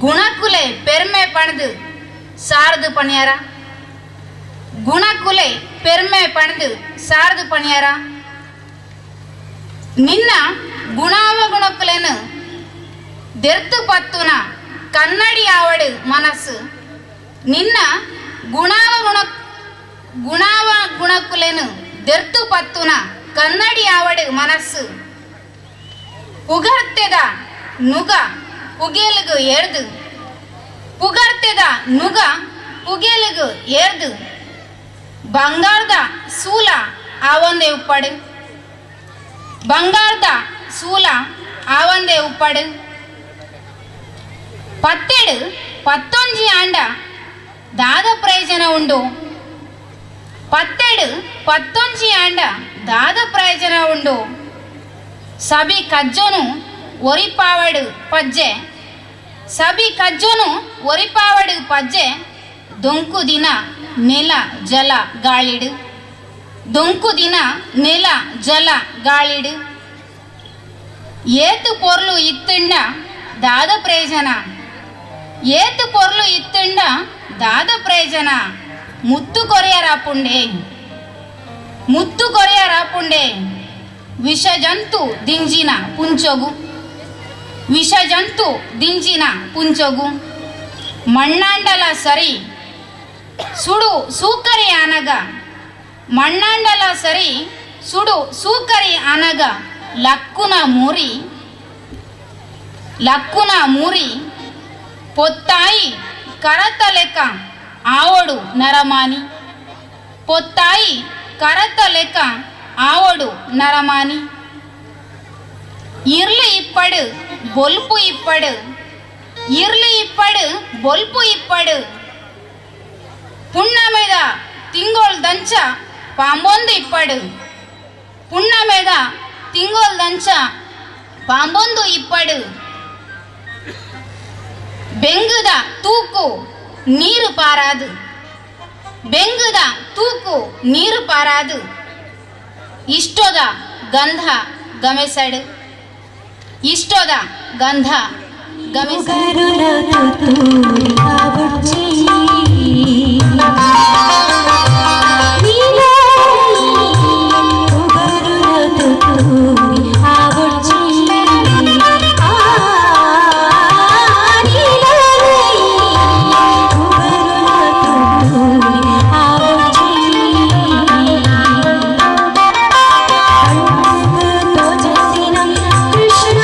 ಗುಣಕುಲೆ ಪೆರ್ಮೆ ಪಣದು ಸಾರದು ಪಣ್ಯಾರ ಗುಣಕುಲೆ ಪೆರ್ಮೆ ಪಣದು ಸಾರದು ಪಣ್ಯಾರ ನಿನ್ನ ಗುಣಾವಗುಣಕುಲೆನು ದೆರ್ತು ಪತ್ತುನ ಕನ್ನಡಿ ಆವಡು ಮನಸ್ಸು ನಿನ್ನ ಗುಣಾವಗುಣಕುಲೆನು ದೆರ್ತು ಪತ್ತುನ ಕನ್ನಡಿ ಆವಡು ಮನಸ್ಸು ಪುಗರ್ತೆದ ನುಗ ಪುಗೇಲಿಗು ಎರ್ದು ಪುಗರ್ತೆದ ನುಗ ಪುಗೇಲಿಗು ಎರ್ದು ಬಂಗಾರದ ಸೂಲ ಆವಂದೆ ಉಪ್ಪಡು ಬಂಗಾರದ ಸೂಲ ಆವಂದೆ ಉಪ್ಪಡು ಪತ್ತೆಡು ಪತ್ತೊಂಜಿ ಆಂಡ ದಾದ ಪ್ರಯೋಜನ ಉಂಡು ಪತ್ತೆಡು ಪತ್ತೊಂಜಿ ಆಂಡ ದಾದ ಪ್ರಯೋಜನ ಉಂಡು ಸಬಿ ಕಜ್ಜೋನು ಒರಿಪಾವಡು ಪಜ್ಜೆ ಸಬಿ ಕಜ್ಜೋನು ಒರಿಪಾವಡು ಪಜ್ಜೆ ದೊಂಕು ದಿನ ನೆಲ ಜಲ ಗಾಳಿಡು ದೊಂಕು ದಿನ ನೆಲ ಜಲ ಗಾಳಿಡು ಏತು ಪೊರ್ಲು ಇತ್ತಂಡ ದಾದ ಪ್ರಯೋಜನ ಏತು ಪೊರ್ಲು ಇತ್ತಂಡ ದಾದ ಪ್ರಯೋಜನ ಮುತ್ತು ಕೊರೆಯರಾಪುಂಡೆ ಮುತ್ತು ಕೊರೆಯರಾಪುಂಡೆ ವಿಷಜಂತು ದಿಂಜಿನ ಪುಂಚೊಗು ವಿಷಜಂತು ದಿಂಜಿನ ಪುಂಚೊಗು ಮಣ್ಣಾಂಡಲ ಸರಿ ಸುಡು ಸೂಕರಿ ಆನಗ ಮಣ್ಣಾಂಡಲ ಸರಿ ಸುಡು ಸೂಕರಿ ಆನಗ ಲಕ್ಕುನ ಮೂರಿ ಪೊತ್ತಾಯಿ ಕರತ ಲೆಕ್ಕ ಆವಡು ನರಮಾನಿ ಪೊತ್ತಾಯಿ ಕರತ ಲೆಕ್ಕ ಆವಡು ನರಮಾನಿ ಇರ್ಲಿ ಇಪ್ಪಡು ಬೊಲ್ಪು ಇಪ್ಪಡು ಇರ್ಲಿ ಇಪ್ಪಡು ಬೊಲ್ಪು ಇಪ್ಪಡು ಪುಣ್ಣಮೆದ ತಿಂಗೋಳ್ ದಂಚ ಪಾಂಬೊಂದು ಇಪ್ಪಡು ಪುಣ್ಣಮೆದ ತಿಂಗೋಳ್ ದಂಚ ಪಾಂಬೊಂದು ಇಪ್ಪಡು ಬೆಂಗುದ ತೂಕು ನೀರು ಪಾರಾದು ಬೆಂಗುದ ತೂಕು ನೀರು ಪಾರಾದು ಇಷ್ಟೋದ ಗಂಧ ಗಮೆಸಡು ಇಷ್ಟೋದ ಗಂಧ ಗಮೆಸಡು ಕೃಷ್ಣ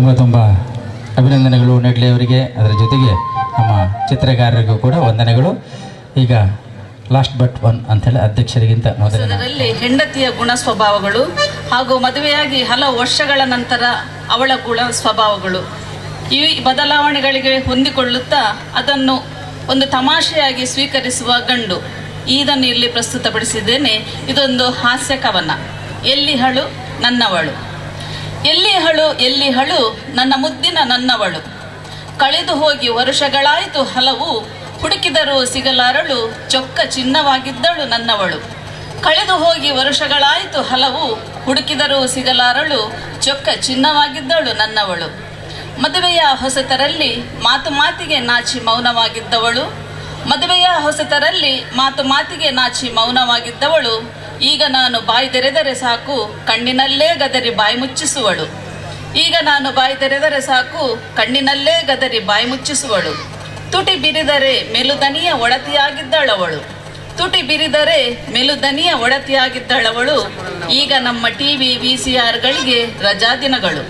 ತುಂಬ ತುಂಬ ಅಭಿನಂದನೆಗಳು ನೆಡ್ಲೆ ಅವರಿಗೆ. ಅದರ ಜೊತೆಗೆ ನಮ್ಮ ಚಿತ್ರಕಾರರಿಗೂ ಕೂಡ ವಂದನೆಗಳು. ಈಗ ಲಾಸ್ಟ್ ಬಟ್ ಒನ್ ಅಂಥೇಳಿ ಅಧ್ಯಕ್ಷರಿಗಿಂತ ಮೊದಲರಲ್ಲಿ ಹೆಂಡತಿಯ ಗುಣ ಸ್ವಭಾವಗಳು ಹಾಗೂ ಮದುವೆಯಾಗಿ ಹಲವು ವರ್ಷಗಳ ನಂತರ ಅವಳ ಗುಣ ಸ್ವಭಾವಗಳು ಈ ಬದಲಾವಣೆಗಳಿಗೆ ಹೊಂದಿಕೊಳ್ಳುತ್ತಾ ಅದನ್ನು ಒಂದು ತಮಾಷೆಯಾಗಿ ಸ್ವೀಕರಿಸುವ ಗಂಡು, ಇದನ್ನು ಇಲ್ಲಿ ಪ್ರಸ್ತುತಪಡಿಸಿದ್ದೇನೆ. ಇದೊಂದು ಹಾಸ್ಯ ಕವನ. ಎಲ್ಲಿಹಳು ನನ್ನವಳು. ಎಲ್ಲಿಹಳು ಎಲ್ಲಿಹಳು ನನ್ನ ಮುದ್ದಿನ ನನ್ನವಳು, ಕಳೆದು ಹೋಗಿ ವರುಷಗಳಾಯಿತು ಹಲವು, ಹುಡುಕಿದರೂ ಸಿಗಲಾರಳು ಚೊಕ್ಕ ಚಿನ್ನವಾಗಿದ್ದಳು ನನ್ನವಳು. ಕಳೆದು ಹೋಗಿ ವರುಷಗಳಾಯಿತು ಹಲವು, ಹುಡುಕಿದರೂ ಸಿಗಲಾರಳು ಚೊಕ್ಕ ಚಿನ್ನವಾಗಿದ್ದಳು ನನ್ನವಳು. ಮದುವೆಯ ಹೊಸತರಲ್ಲಿ ಮಾತು ಮಾತಿಗೆ ನಾಚಿ ಮೌನವಾಗಿದ್ದವಳು, ಮದುವೆಯ ಹೊಸತರಲ್ಲಿ ಮಾತು ಮಾತಿಗೆ ನಾಚಿ ಮೌನವಾಗಿದ್ದವಳು, ಈಗ ನಾನು ಬಾಯಿ ತೆರೆದರೆ ಸಾಕು ಕಣ್ಣಿನಲ್ಲೇ ಗದರಿ ಬಾಯಿ ಮುಚ್ಚಿಸುವಳು. ಈಗ ನಾನು ಬಾಯಿ ತೆರೆದರೆ ಸಾಕು ಕಣ್ಣಿನಲ್ಲೇ ಗದರಿ ಬಾಯಿ ಮುಚ್ಚಿಸುವಳು. ತುಟಿ ಬಿರಿದರೆ ಮೆಲುದನಿಯ ಒಡತಿಯಾಗಿದ್ದಳವಳು, ತುಟಿ ಬಿರಿದರೆ ಮೆಲುದನಿಯ ಒಡತಿಯಾಗಿದ್ದಳವಳು. ಈಗ ನಮ್ಮ ಟಿವಿ VCRಗಳಿಗೆ ರಜಾ ದಿನಗಳು.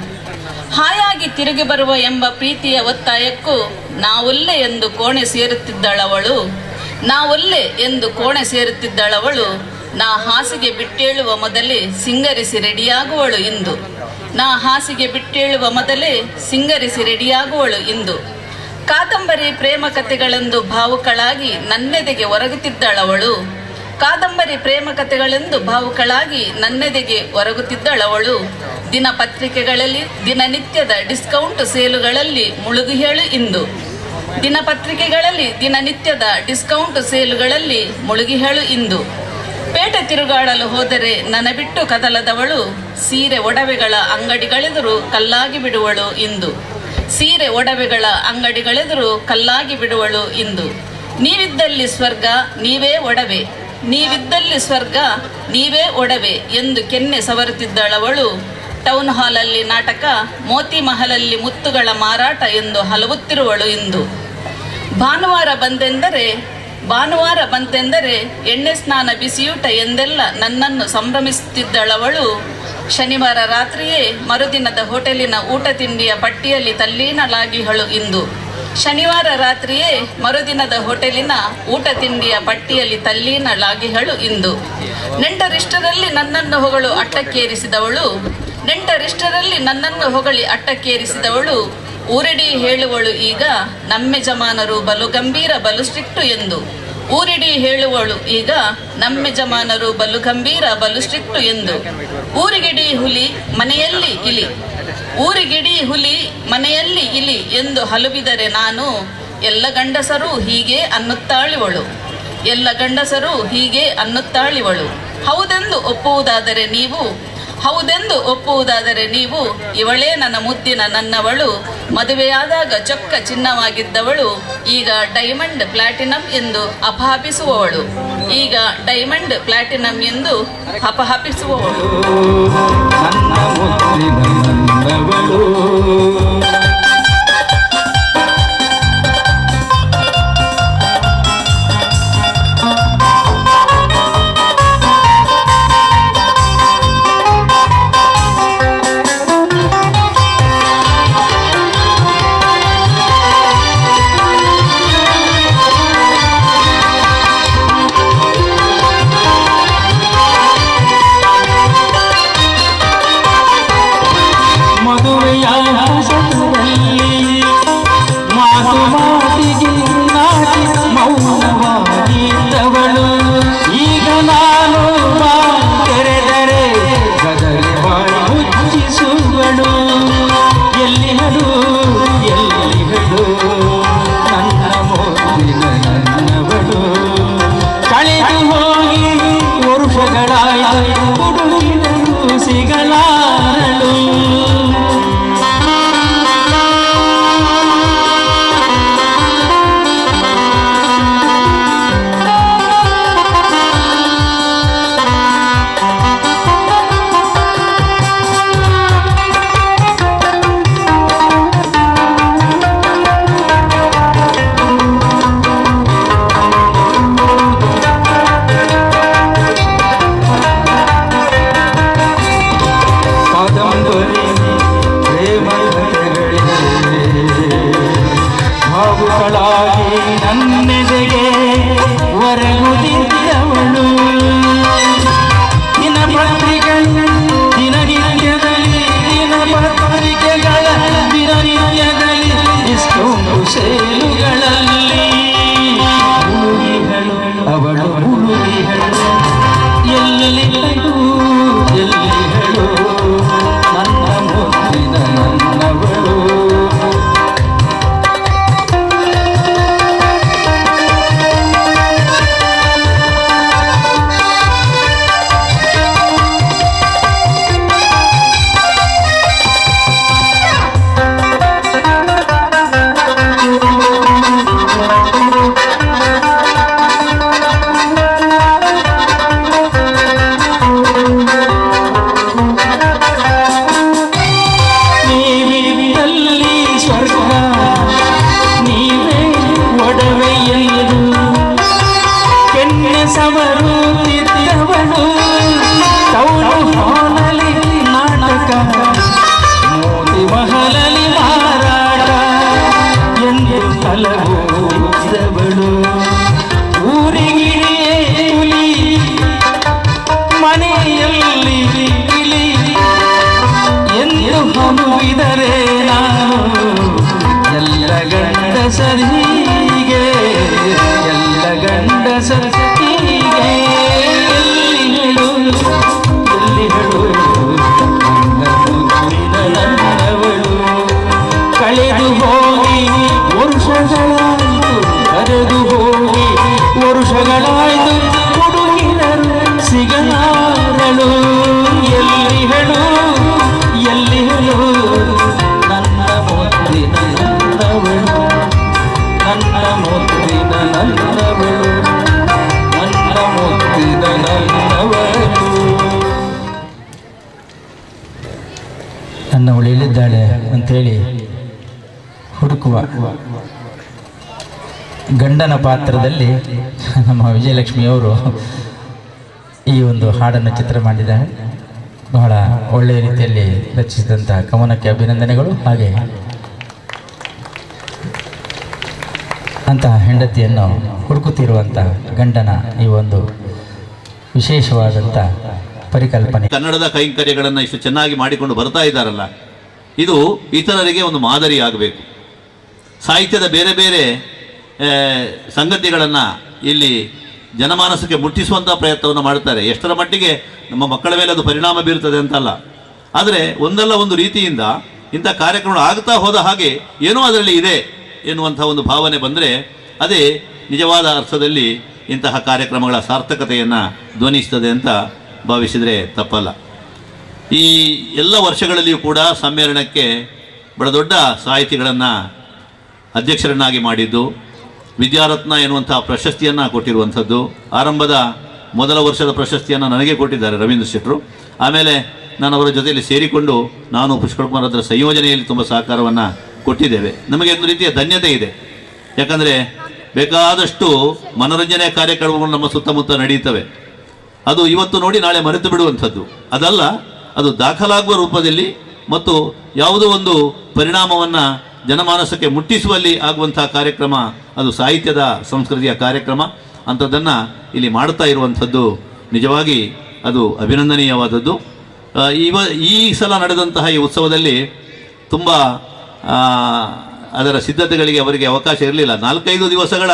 ಹಾಯಾಗಿ ತಿರುಗಿ ಬರುವ ಎಂಬ ಪ್ರೀತಿಯ ಒತ್ತಾಯಕ್ಕೂ ನಾವೊಲ್ಲೆ ಎಂದು ಕೋಣೆ ಸೇರುತ್ತಿದ್ದಳವಳು, ನಾವೊಲ್ಲೆ ಎಂದು ಕೋಣೆ ಸೇರುತ್ತಿದ್ದಳವಳು. ನಾ ಹಾಸಿಗೆ ಬಿಟ್ಟೇಳುವ ಮೊದಲೇ ಸಿಂಗರಿಸಿ ರೆಡಿಯಾಗುವಳು ಇಂದು, ನಾ ಹಾಸಿಗೆ ಬಿಟ್ಟೇಳುವ ಮೊದಲೇ ಸಿಂಗರಿಸಿ ರೆಡಿಯಾಗುವಳು ಇಂದು. ಕಾದಂಬರಿ ಪ್ರೇಮ ಕಥೆಗಳೆಂದು ಭಾವುಕಳಾಗಿ ನನ್ನೆದೆಗೆ ಒರಗುತ್ತಿದ್ದಳವಳು, ಕಾದಂಬರಿ ಪ್ರೇಮ ಕಥೆಗಳೆಂದು ಭಾವುಕಳಾಗಿ ನನ್ನೆದೆಗೆ ಒರಗುತ್ತಿದ್ದಳವಳು. ದಿನಪತ್ರಿಕೆಗಳಲ್ಲಿ ದಿನನಿತ್ಯದ ಡಿಸ್ಕೌಂಟ್ ಸೇಲುಗಳಲ್ಲಿ ಮುಳುಗಿ ಹೇಳು ಇಂದು, ದಿನಪತ್ರಿಕೆಗಳಲ್ಲಿ ದಿನನಿತ್ಯದ ಡಿಸ್ಕೌಂಟ್ ಸೇಲುಗಳಲ್ಲಿ ಮುಳುಗಿ ಹೇಳು ಇಂದು. ಪೇಟೆ ತಿರುಗಾಡಲು ಹೋದರೆ ನನ್ನ ಬಿಟ್ಟು ಕದಲದವಳು, ಸೀರೆ ಒಡವೆಗಳ ಅಂಗಡಿಗಳೆದುರು ಕಲ್ಲಾಗಿ ಬಿಡುವಳು ಇಂದು, ಸೀರೆ ಒಡವೆಗಳ ಅಂಗಡಿಗಳೆದುರು ಕಲ್ಲಾಗಿ ಬಿಡುವಳು ಇಂದು. ನೀವಿದ್ದಲ್ಲಿ ಸ್ವರ್ಗ ನೀವೇ ಒಡವೆ, ನೀವಿದ್ದಲ್ಲಿ ಸ್ವರ್ಗ ನೀವೇ ಒಡವೆ ಎಂದು ಕೆನ್ನೆ ಸವರುತ್ತಿದ್ದಳವಳು. ಟೌನ್ ಹಾಲಲ್ಲಿ ನಾಟಕ, ಮೋತಿ ಮಹಲಲ್ಲಿ ಮುತ್ತುಗಳ ಮಾರಾಟ ಎಂದು ಹಲವುತ್ತಿರುವಳು ಇಂದು. ಭಾನುವಾರ ಬಂತೆಂದರೆ ಎಣ್ಣೆ ಸ್ನಾನ ಬಿಸಿಯೂಟ ಎಂದೆಲ್ಲ ನನ್ನನ್ನು ಸಂಭ್ರಮಿಸುತ್ತಿದ್ದಳವಳು. ಶನಿವಾರ ರಾತ್ರಿಯೇ ಮರುದಿನದ ಹೋಟೆಲಿನ ಊಟ ತಿಂಡಿಯ ಪಟ್ಟಿಯಲ್ಲಿ ತಲ್ಲೀನಳಾಗಿಹಳು ಇಂದು, ಶನಿವಾರ ರಾತ್ರಿಯೇ ಮರುದಿನದ ಹೋಟೆಲಿನ ಊಟ ತಿಂಡಿಯ ಪಟ್ಟಿಯಲ್ಲಿ ತಲ್ಲೀನಳಾಗಿಹಳು ಇಂದು. ನೆಂಟರಿಷ್ಟರಲ್ಲಿ ನನ್ನನ್ನು ಹೊಗಳು ಅಟ್ಟಕ್ಕೇರಿಸಿದವಳು, ನೆಂಟರಿಷ್ಟರಲ್ಲಿ ನನ್ನನ್ನು ಹೊಗಳಿ ಅಟ್ಟಕ್ಕೇರಿಸಿದವಳು. ಊರಿಡೀ ಹೇಳುವಳು ಈಗ ನಮ್ಮ ಯಜಮಾನರು ಬಲು ಗಂಭೀರ ಬಲು ಸ್ಟ್ರಿಕ್ಟು ಎಂದು, ಊರಿಡೀ ಹೇಳುವಳು ಈಗ ನಮ್ಮ ಯಜಮಾನರು ಬಲು ಗಂಭೀರ ಬಲು ಸ್ಟ್ರಿಕ್ಟು ಎಂದು. ಊರಿಗಿಡೀ ಹುಲಿ ಮನೆಯಲ್ಲಿ ಇಲಿ, ಊರಿಗಿಡೀ ಹುಲಿ ಮನೆಯಲ್ಲಿ ಇಲಿ ಎಂದು ಹಲುಬಿದರೆ ನಾನು, ಎಲ್ಲ ಗಂಡಸರು ಹೀಗೆ ಅನ್ನುತ್ತಾಳಿವಳು, ಎಲ್ಲ ಗಂಡಸರು ಹೀಗೆ ಅನ್ನುತ್ತಾಳಿವಳು. ಹೌದೆಂದು ಒಪ್ಪುವುದಾದರೆ ನೀವು, ಹೌದೆಂದು ಒಪ್ಪುವುದಾದರೆ ನೀವು, ಇವಳೇ ನನ್ನ ಮುದ್ದಿನ ನನ್ನವಳು. ಮದುವೆಯಾದಾಗ ಚೊಕ್ಕ ಚಿನ್ನವಾಗಿದ್ದವಳು ಈಗ ಡೈಮಂಡ್ ಪ್ಲಾಟಿನಂ ಎಂದು ಅಪಹಪಿಸುವವಳು, ಈಗ ಡೈಮಂಡ್ ಪ್ಲಾಟಿನಂ ಎಂದು ಅಪಹಪಿಸುವವಳು. ಮದುವೆಯ ಸೇಲುಗಳಲ್ಲಿ ಮುಳುಗಿಹಳು ಅವಳು ಮುಳುಗಿಹಳು ಎಲ್ಲಿಹಳು ಎಲ್ಲಿಹಳು ನನ್ನ ಮುತ್ತಿನ ನನ್ನವಳು ಸರಿಗೆ ಎಲ್ಲ ಗಂಡಸರಿಗೆ ಎಲ್ಲಿಹಳು ನನ್ನವಳು ಕಳೆದು ಹೋಗಿ ವರುಷಗಳಾಯಿತು ಕರೆದು ಹೋಗಿ ವರುಷಗಳಾಯಿತು ಹುಡುಗಿರರು ಸಿಗಲಾರಳು ಎಲ್ಲಿಹಳು ಎಲ್ಲಿಹಳು ನನ್ನ ಮುತ್ತಿನ ನನ್ನವಳು ನನ್ನ ಮುತ್ತಿನ ನನ್ನವಳು ನನ್ನ ಮುತ್ತಿನ ನನ್ನವಳು ನನ್ನವಳು ಎಲ್ಲಿದ್ದಾಳೆ ಅಂಥೇಳಿ ಹುಡುಕುವ ಗಂಡನ ಪಾತ್ರದಲ್ಲಿ ನಮ್ಮ ವಿಜಯಲಕ್ಷ್ಮಿಯವರು ಈ ಒಂದು ಹಾಡನ್ನು ಚಿತ್ರ ಮಾಡಿದ್ದಾರೆ. ಬಹಳ ಒಳ್ಳೆಯ ರೀತಿಯಲ್ಲಿ ರಚಿಸಿದಂಥ ಕವನಕ್ಕೆ ಅಭಿನಂದನೆಗಳು. ಹಾಗೆ ಅಂತಹ ಹೆಂಡತಿಯನ್ನು ಹುಡುಕುತ್ತಿರುವಂಥ ಗಂಡನ ಈ ಒಂದು ವಿಶೇಷವಾದಂಥ ಪರಿಕಲ್ಪನೆ. ಕನ್ನಡದ ಕೈಂಕರ್ಯಗಳನ್ನು ಇಷ್ಟು ಚೆನ್ನಾಗಿ ಮಾಡಿಕೊಂಡು ಬರ್ತಾ ಇದ್ದಾರಲ್ಲ, ಇದು ಇತರರಿಗೆ ಒಂದು ಮಾದರಿ ಆಗಬೇಕು. ಸಾಹಿತ್ಯದ ಬೇರೆ ಬೇರೆ ಸಂಗತಿಗಳನ್ನು ಇಲ್ಲಿ ಜನಮಾನಸಕ್ಕೆ ಮುಟ್ಟಿಸುವಂಥ ಪ್ರಯತ್ನವನ್ನು ಮಾಡ್ತಾರೆ. ಎಷ್ಟರ ಮಟ್ಟಿಗೆ ನಮ್ಮ ಮಕ್ಕಳ ಮೇಲೆ ಅದು ಪರಿಣಾಮ ಬೀರುತ್ತದೆ ಅಂತಲ್ಲ, ಆದರೆ ಒಂದಲ್ಲ ಒಂದು ರೀತಿಯಿಂದ ಇಂಥ ಕಾರ್ಯಕ್ರಮಗಳು ಆಗ್ತಾ ಹೋದ ಹಾಗೆ ಏನೋ ಅದರಲ್ಲಿ ಇದೆ ಎನ್ನುವಂಥ ಒಂದು ಭಾವನೆ ಬಂದರೆ ಅದೇ ನಿಜವಾದ ಅರ್ಥದಲ್ಲಿ ಇಂತಹ ಕಾರ್ಯಕ್ರಮಗಳ ಸಾರ್ಥಕತೆಯನ್ನು ಧ್ವನಿಸ್ತದೆ ಅಂತ ಭಾವಿಸಿದರೆ ತಪ್ಪಲ್ಲ. ಈ ಎಲ್ಲ ವರ್ಷಗಳಲ್ಲಿಯೂ ಕೂಡ ಸಮ್ಮೇಳನಕ್ಕೆ ಬಹಳ ದೊಡ್ಡ ಸಾಹಿತಿಗಳನ್ನು ಅಧ್ಯಕ್ಷರನ್ನಾಗಿ ಮಾಡಿದ್ದು, ವಿದ್ಯಾರತ್ನ ಎನ್ನುವಂಥ ಪ್ರಶಸ್ತಿಯನ್ನು ಕೊಟ್ಟಿರುವಂಥದ್ದು, ಆರಂಭದ ಮೊದಲ ವರ್ಷದ ಪ್ರಶಸ್ತಿಯನ್ನು ನನಗೆ ಕೊಟ್ಟಿದ್ದಾರೆ ರವೀಂದ್ರ ಶೆಟ್ಟರು. ಆಮೇಲೆ ನಾನು ಅವರ ಜೊತೆಯಲ್ಲಿ ಸೇರಿಕೊಂಡು ನಾನು ಪುಷ್ಕರ್ ಕುಮಾರ್ ಅದರ ಸಂಯೋಜನೆಯಲ್ಲಿ ತುಂಬ ಸಹಕಾರವನ್ನು ಕೊಟ್ಟಿದ್ದೇವೆ. ನಮಗೆ ಒಂದು ರೀತಿಯ ಧನ್ಯತೆ ಇದೆ, ಯಾಕಂದರೆ ಬೇಕಾದಷ್ಟು ಮನೋರಂಜನೆ ಕಾರ್ಯಕ್ರಮಗಳು ನಮ್ಮ ಸುತ್ತಮುತ್ತ ನಡೆಯುತ್ತವೆ. ಅದು ಇವತ್ತು ನೋಡಿ ನಾಳೆ ಮರೆತು ಬಿಡುವಂಥದ್ದು ಅದಲ್ಲ, ಅದು ದಾಖಲಾಗುವ ರೂಪದಲ್ಲಿ ಮತ್ತು ಯಾವುದೋ ಒಂದು ಪರಿಣಾಮವನ್ನು ಜನಮಾನಸಕ್ಕೆ ಮುಟ್ಟಿಸುವಲ್ಲಿ ಆಗುವಂಥ ಕಾರ್ಯಕ್ರಮ ಅದು ಸಾಹಿತ್ಯದ ಸಂಸ್ಕೃತಿಯ ಕಾರ್ಯಕ್ರಮ. ಅಂಥದ್ದನ್ನು ಇಲ್ಲಿ ಮಾಡ್ತಾ ಇರುವಂಥದ್ದು ನಿಜವಾಗಿ ಅದು ಅಭಿನಂದನೀಯವಾದದ್ದು. ಈ ಸಲ ನಡೆದಂತಹ ಈ ಉತ್ಸವದಲ್ಲಿ ತುಂಬ ಅದರ ಸಿದ್ಧತೆಗಳಿಗೆ ಅವರಿಗೆ ಅವಕಾಶ ಇರಲಿಲ್ಲ. 4-5 ದಿವಸಗಳ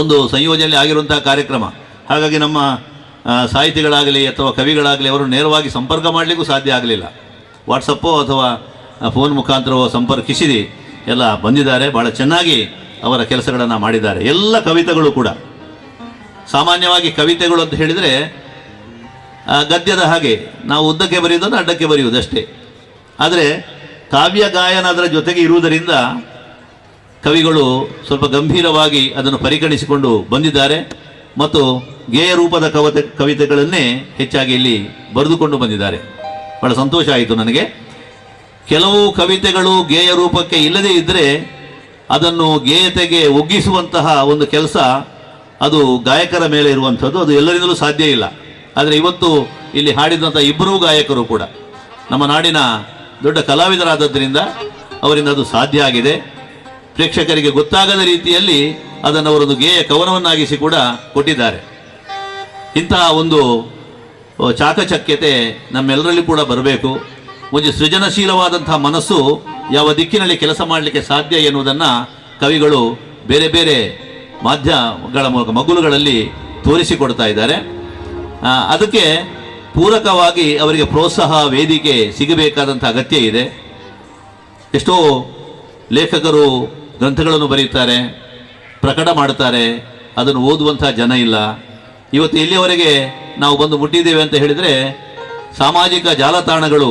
ಒಂದು ಸಂಯೋಜನೆ ಆಗಿರುವಂತಹ ಕಾರ್ಯಕ್ರಮ. ಹಾಗಾಗಿ ನಮ್ಮ ಸಾಹಿತಿಗಳಾಗಲಿ ಅಥವಾ ಕವಿಗಳಾಗಲಿ ಅವರು ನೇರವಾಗಿ ಸಂಪರ್ಕ ಮಾಡಲಿಕ್ಕೂ ಸಾಧ್ಯ ಆಗಲಿಲ್ಲ. ವಾಟ್ಸಪ್ಪೋ ಅಥವಾ ಫೋನ್ ಮುಖಾಂತರವೋ ಸಂಪರ್ಕಿಸಿ ಎಲ್ಲ ಬಂದಿದ್ದಾರೆ. ಭಾಳ ಚೆನ್ನಾಗಿ ಅವರ ಕೆಲಸಗಳನ್ನು ಮಾಡಿದ್ದಾರೆ. ಎಲ್ಲ ಕವಿತೆಗಳು ಕೂಡ ಸಾಮಾನ್ಯವಾಗಿ ಕವಿತೆಗಳು ಅಂತ ಹೇಳಿದರೆ ಗದ್ಯದ ಹಾಗೆ ನಾವು ಉದ್ದಕ್ಕೆ ಬರೆಯುವುದನ್ನು ಅಡ್ಡಕ್ಕೆ ಬರೆಯುವುದಷ್ಟೇ. ಆದರೆ ಕಾವ್ಯ ಗಾಯನ ಅದರ ಜೊತೆಗೆ ಇರುವುದರಿಂದ ಕವಿಗಳು ಸ್ವಲ್ಪ ಗಂಭೀರವಾಗಿ ಅದನ್ನು ಪರಿಗಣಿಸಿಕೊಂಡು ಬಂದಿದ್ದಾರೆ ಮತ್ತು ಗೇಯ ರೂಪದ ಕವಿತೆಗಳನ್ನೇ ಹೆಚ್ಚಾಗಿ ಇಲ್ಲಿ ಬರೆದುಕೊಂಡು ಬಂದಿದ್ದಾರೆ. ಬಹಳ ಸಂತೋಷ ಆಯಿತು ನನಗೆ. ಕೆಲವು ಕವಿತೆಗಳು ಗೇಯ ರೂಪಕ್ಕೆ ಇಲ್ಲದೇ ಇದ್ದರೆ ಅದನ್ನು ಗೇಯತೆಗೆ ಒಗ್ಗಿಸುವಂತಹ ಒಂದು ಕೆಲಸ ಅದು ಗಾಯಕರ ಮೇಲೆ ಇರುವಂಥದ್ದು. ಅದು ಎಲ್ಲರಿಂದಲೂ ಸಾಧ್ಯ ಇಲ್ಲ. ಆದರೆ ಇವತ್ತು ಇಲ್ಲಿ ಹಾಡಿದಂಥ ಇಬ್ಬರೂ ಗಾಯಕರು ಕೂಡ ನಮ್ಮ ನಾಡಿನ ದೊಡ್ಡ ಕಲಾವಿದರಾದದ್ದರಿಂದ ಅವರಿಂದ ಅದು ಸಾಧ್ಯ ಆಗಿದೆ. ಪ್ರೇಕ್ಷಕರಿಗೆ ಗೊತ್ತಾಗದ ರೀತಿಯಲ್ಲಿ ಅದನ್ನು ಅವರೊಂದು ಗೇಯ ಕವನವನ್ನಾಗಿಸಿ ಕೂಡ ಕೊಟ್ಟಿದ್ದಾರೆ. ಇಂತಹ ಒಂದು ಚಾಕಚಕ್ಯತೆ ನಮ್ಮೆಲ್ಲರಲ್ಲಿ ಕೂಡ ಬರಬೇಕು. ಒಂದು ಸೃಜನಶೀಲವಾದಂತಹ ಮನಸ್ಸು ಯಾವ ದಿಕ್ಕಿನಲ್ಲಿ ಕೆಲಸ ಮಾಡಲಿಕ್ಕೆ ಸಾಧ್ಯ ಎನ್ನುವುದನ್ನು ಕವಿಗಳು ಬೇರೆ ಬೇರೆ ಮಾಧ್ಯಮಗಳ ಮೂಲಕ ಮಗುಲುಗಳಲ್ಲಿ ತೋರಿಸಿಕೊಡ್ತಾ ಇದ್ದಾರೆ. ಅದಕ್ಕೆ ಪೂರಕವಾಗಿ ಅವರಿಗೆ ಪ್ರೋತ್ಸಾಹ ವೇದಿಕೆ ಸಿಗಬೇಕಾದಂಥ ಅಗತ್ಯ ಇದೆ. ಎಷ್ಟೋ ಲೇಖಕರು ಗ್ರಂಥಗಳನ್ನು ಬರೀತಾರೆ, ಪ್ರಕಟ ಮಾಡ್ತಾರೆ, ಅದನ್ನು ಓದುವಂಥ ಜನ ಇಲ್ಲ. ಇವತ್ತು ಎಲ್ಲಿಯವರೆಗೆ ನಾವು ಬಂದು ಮುಟ್ಟಿದ್ದೇವೆ ಅಂತ ಹೇಳಿದರೆ, ಸಾಮಾಜಿಕ ಜಾಲತಾಣಗಳು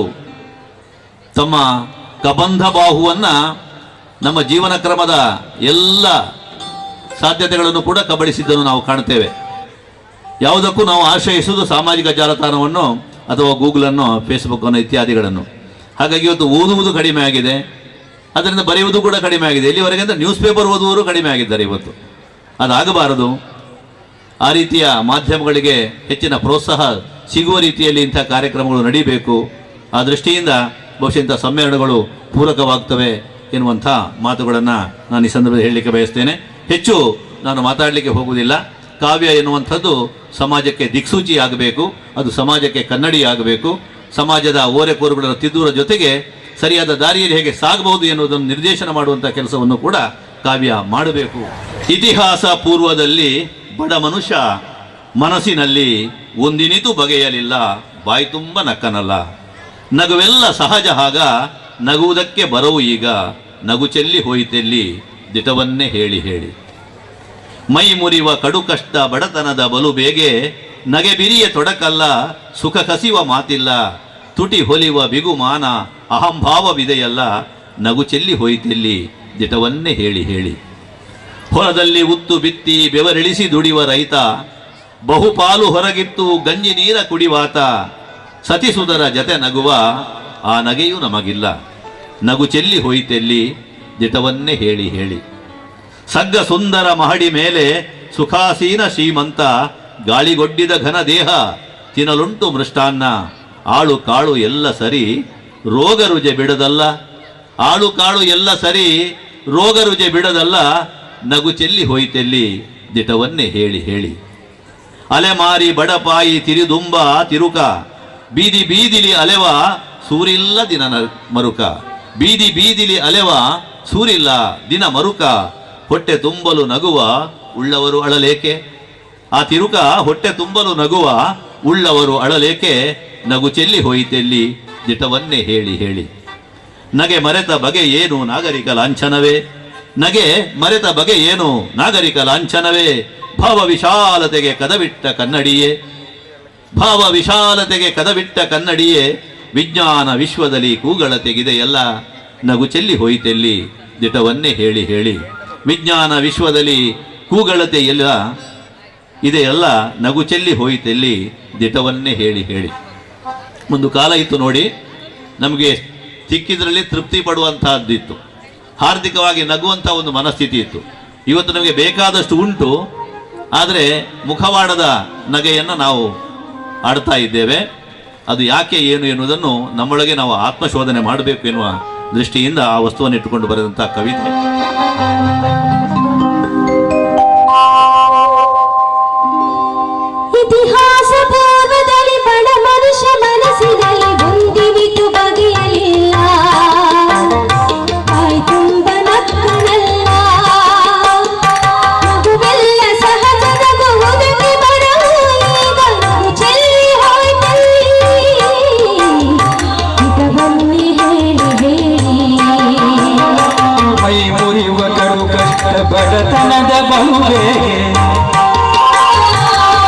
ತಮ್ಮ ಕಬಂಧ ಬಾಹುವನ್ನು ನಮ್ಮ ಜೀವನ ಕ್ರಮದ ಎಲ್ಲ ಸಾಧ್ಯತೆಗಳನ್ನು ಕೂಡ ಕಬಳಿಸಿದ್ದನ್ನು ನಾವು ಕಾಣ್ತೇವೆ. ಯಾವುದಕ್ಕೂ ನಾವು ಆಶ್ರಯಿಸುವುದು ಸಾಮಾಜಿಕ ಜಾಲತಾಣವನ್ನು ಅಥವಾ ಗೂಗಲನ್ನು, ಫೇಸ್ಬುಕ್ಕನ್ನು ಇತ್ಯಾದಿಗಳನ್ನು. ಹಾಗಾಗಿ ಇವತ್ತು ಓದುವುದು ಕಡಿಮೆ ಆಗಿದೆ, ಅದರಿಂದ ಬರೆಯುವುದು ಕೂಡ ಕಡಿಮೆ ಆಗಿದೆ. ಎಲ್ಲಿವರೆಗೆ ಅಂದರೆ ನ್ಯೂಸ್ ಪೇಪರ್ ಓದುವವರು ಕಡಿಮೆ ಆಗಿದ್ದಾರೆ ಇವತ್ತು. ಅದಾಗಬಾರದು. ಆ ರೀತಿಯ ಮಾಧ್ಯಮಗಳಿಗೆ ಹೆಚ್ಚಿನ ಪ್ರೋತ್ಸಾಹ ಸಿಗುವ ರೀತಿಯಲ್ಲಿ ಇಂಥ ಕಾರ್ಯಕ್ರಮಗಳು ನಡೀಬೇಕು. ಆ ದೃಷ್ಟಿಯಿಂದ ಬಹುಶಃ ಇಂಥ ಸಮ್ಮೇಳನಗಳು ಪೂರಕವಾಗ್ತವೆ ಎನ್ನುವಂಥ ಮಾತುಗಳನ್ನು ನಾನು ಈ ಸಂದರ್ಭದಲ್ಲಿ ಹೇಳಲಿಕ್ಕೆ ಬಯಸ್ತೇನೆ. ಹೆಚ್ಚು ನಾನು ಮಾತಾಡಲಿಕ್ಕೆ ಹೋಗುವುದಿಲ್ಲ. ಕಾವ್ಯ ಎನ್ನುವಂಥದ್ದು ಸಮಾಜಕ್ಕೆ ದಿಕ್ಸೂಚಿ ಆಗಬೇಕು, ಅದು ಸಮಾಜಕ್ಕೆ ಕನ್ನಡಿ ಆಗಬೇಕು. ಸಮಾಜದ ಓರೆಕೋರುಗಳನ್ನು ತಿದ್ದುವುದರ ಜೊತೆಗೆ ಸರಿಯಾದ ದಾರಿಯಲ್ಲಿ ಹೇಗೆ ಸಾಗಬಹುದು ಎನ್ನುವುದನ್ನು ನಿರ್ದೇಶನ ಮಾಡುವಂಥ ಕೆಲಸವನ್ನು ಕೂಡ ಕಾವ್ಯ ಮಾಡಬೇಕು. ಇತಿಹಾಸ ಪೂರ್ವದಲ್ಲಿ ಬಡ ಮನುಷ್ಯ ಮನಸ್ಸಿನಲ್ಲಿ ಒಂದಿನಿತು ಬಗೆಯಲಿಲ್ಲ, ಬಾಯಿ ತುಂಬ ನಕ್ಕನಲ್ಲ. ನಗುವೆಲ್ಲ ಸಹಜ ಆಗ ನಗುವುದಕ್ಕೆ ಬರವು ಈಗ, ನಗು ಚೆಲ್ಲಿ ಹೋಯಿತೆಲ್ಲಿ ದಿಟವನ್ನೇ ಹೇಳಿ ಹೇಳಿ. ಮೈ ಮುರಿವ ಕಡು ಕಷ್ಟ ಬಡತನದ ಬಲು ಬೇಗೆ, ನಗೆ ಬಿರಿಯ ತೊಡಕಲ್ಲ ಸುಖ ಕಸಿವ ಮಾತಿಲ್ಲ. ತುಟಿ ಹೊಲಿವ ಬಿಗುಮಾನ ಅಹಂಭಾವವಿದೆಯಲ್ಲ, ನಗು ಚೆಲ್ಲಿ ಹೋಯಿತೆಲ್ಲಿ ದಿಟವನ್ನೇ ಹೇಳಿ ಹೇಳಿ. ಹೊಲದಲ್ಲಿ ಉತ್ತು ಬಿತ್ತಿ ಬೆವರಿಳಿಸಿ ದುಡಿವ ರೈತ, ಬಹುಪಾಲು ಹೊರಗಿತ್ತು ಗಂಜಿ ನೀರ ಕುಡಿವಾತ. ಸತಿಸುದರ ಜತೆ ನಗುವ ಆ ನಗೆಯೂ ನಮಗಿಲ್ಲ, ನಗು ಚೆಲ್ಲಿ ಹೋಯಿತೆಲ್ಲಿ ದಿಟವನ್ನೇ ಹೇಳಿ ಹೇಳಿ. ಸಗ್ಗ ಸುಂದರ ಮಹಡಿ ಮೇಲೆ ಸುಖಾಸೀನ ಶ್ರೀಮಂತ, ಗಾಳಿಗೊಡ್ಡಿದ ಘನ ದೇಹ ತಿನ್ನಲುಂಟು ಮೃಷ್ಟಾನ್ನ. ಆಳು ಕಾಳು ಎಲ್ಲ ಸರಿ ರೋಗ ರುಜೆ ಬಿಡದಲ್ಲ, ಆಳು ಕಾಳು ಎಲ್ಲ ಸರಿ ರೋಗ ರುಜೆ ಬಿಡದಲ್ಲ. ನಗು ಚೆಲ್ಲಿ ಹೋಯಿತೆಲ್ಲಿ ದಿಟವನ್ನೇ ಹೇಳಿ ಹೇಳಿ. ಅಲೆಮಾರಿ ಬಡಪಾಯಿ ತಿರಿದುಂಬ ತಿರುಕ, ಬೀದಿ ಬೀದಿಲಿ ಅಲೆವ ಸೂರಿಲ್ಲ ದಿನ ಮರುಕ. ಬೀದಿ ಬೀದಿಲಿ ಅಲೆವ ಸೂರಿಲ್ಲ ದಿನ ಮರುಕ. ಹೊಟ್ಟೆ ತುಂಬಲು ನಗುವ ಉಳ್ಳವರು ಅಳಲೇಕೆ. ಆ ತಿರುಕ ಹೊಟ್ಟೆ ತುಂಬಲು ನಗುವ ಉಳ್ಳವರು ಅಳಲೇಕೆ. ನಗು ಚೆಲ್ಲಿ ಹೋಯಿತೆಲ್ಲಿ ದಿಟವನ್ನೇ ಹೇಳಿ ಹೇಳಿ. ನಗೆ ಮರೆತ ಬಗೆ ಏನು ನಾಗರಿಕ ಲಾಂಛನವೇ, ನಗೆ ಮರೆತ ಬಗೆ ಏನು ನಾಗರಿಕ ಲಾಂಛನವೇ. ಭಾವ ವಿಶಾಲತೆಗೆ ಕದವಿಟ್ಟ ಕನ್ನಡಿಯೇ, ಭಾವ ವಿಶಾಲತೆಗೆ ಕದವಿಟ್ಟ ಕನ್ನಡಿಯೇ. ವಿಜ್ಞಾನ ವಿಶ್ವದಲ್ಲಿ ಕೂಗಳತೆಗಿದೆಯಲ್ಲ, ನಗು ಚೆಲ್ಲಿ ಹೋಯಿತೆಲ್ಲಿ ದಿಟವನ್ನೇ ಹೇಳಿ ಹೇಳಿ. ವಿಜ್ಞಾನ ವಿಶ್ವದಲ್ಲಿ ಕೂಗಳತೆ ಎಲ್ಲ ಇದೆಯಲ್ಲ, ನಗು ಚೆಲ್ಲಿ ಹೋಯಿತೆಲ್ಲಿ ದಿಟವನ್ನೇ ಹೇಳಿ ಹೇಳಿ. ಒಂದು ಕಾಲ ಇತ್ತು ನೋಡಿ, ನಮಗೆ ಸಿಕ್ಕಿದ್ರಲ್ಲಿ ತೃಪ್ತಿ ಪಡುವಂತಹದ್ದಿತ್ತು, ಹಾರ್ದಿಕವಾಗಿ ನಗುವಂಥ ಒಂದು ಮನಸ್ಥಿತಿ ಇತ್ತು. ಇವತ್ತು ನಮಗೆ ಬೇಕಾದಷ್ಟು ಉಂಟು, ಆದರೆ ಮುಖವಾಡದ ನಗೆಯನ್ನು ನಾವು ಆಡ್ತಾ ಇದ್ದೇವೆ. ಅದು ಯಾಕೆ ಏನು ಎನ್ನುವುದನ್ನು ನಮ್ಮೊಳಗೆ ನಾವು ಆತ್ಮಶೋಧನೆ ಮಾಡಬೇಕು ಎನ್ನುವ ದೃಷ್ಟಿಯಿಂದ ಆ ವಸ್ತುವನ್ನು ಇಟ್ಟುಕೊಂಡು ಬರೆದಂಥ ಕವಿತೆ. ಇತಿಹಾಸ ಪೂರ್ವದಲ್ಲಿ ಬಡ ಮನುಷ್ಯ ಮನಸ್ಸಿನಲ್ಲಿ ಒಂದಿನಿತು ಬಗೆಯಲಿಲ್ಲ, ಬಾಯಿ ತುಂಬ ನಕ್ಕನಲ್ಲ. ನಗುವೆಲ್ಲ ಸಹಜ, ನಗುವುದಕ್ಕೆ ಬರವು ಈಗ, ನಗು ಚೆಲ್ಲಿ ಹೋಯಿತೆಲ್ಲಿ ದಿಟವನ್ನೇ ಹೇಳಿ ಹೇಳಿ. ಮೈ ಮುರಿಯುವ ಕಡು ಕಷ್ಟ ಬಡತನದ ಬಹುಬೇಗೆ,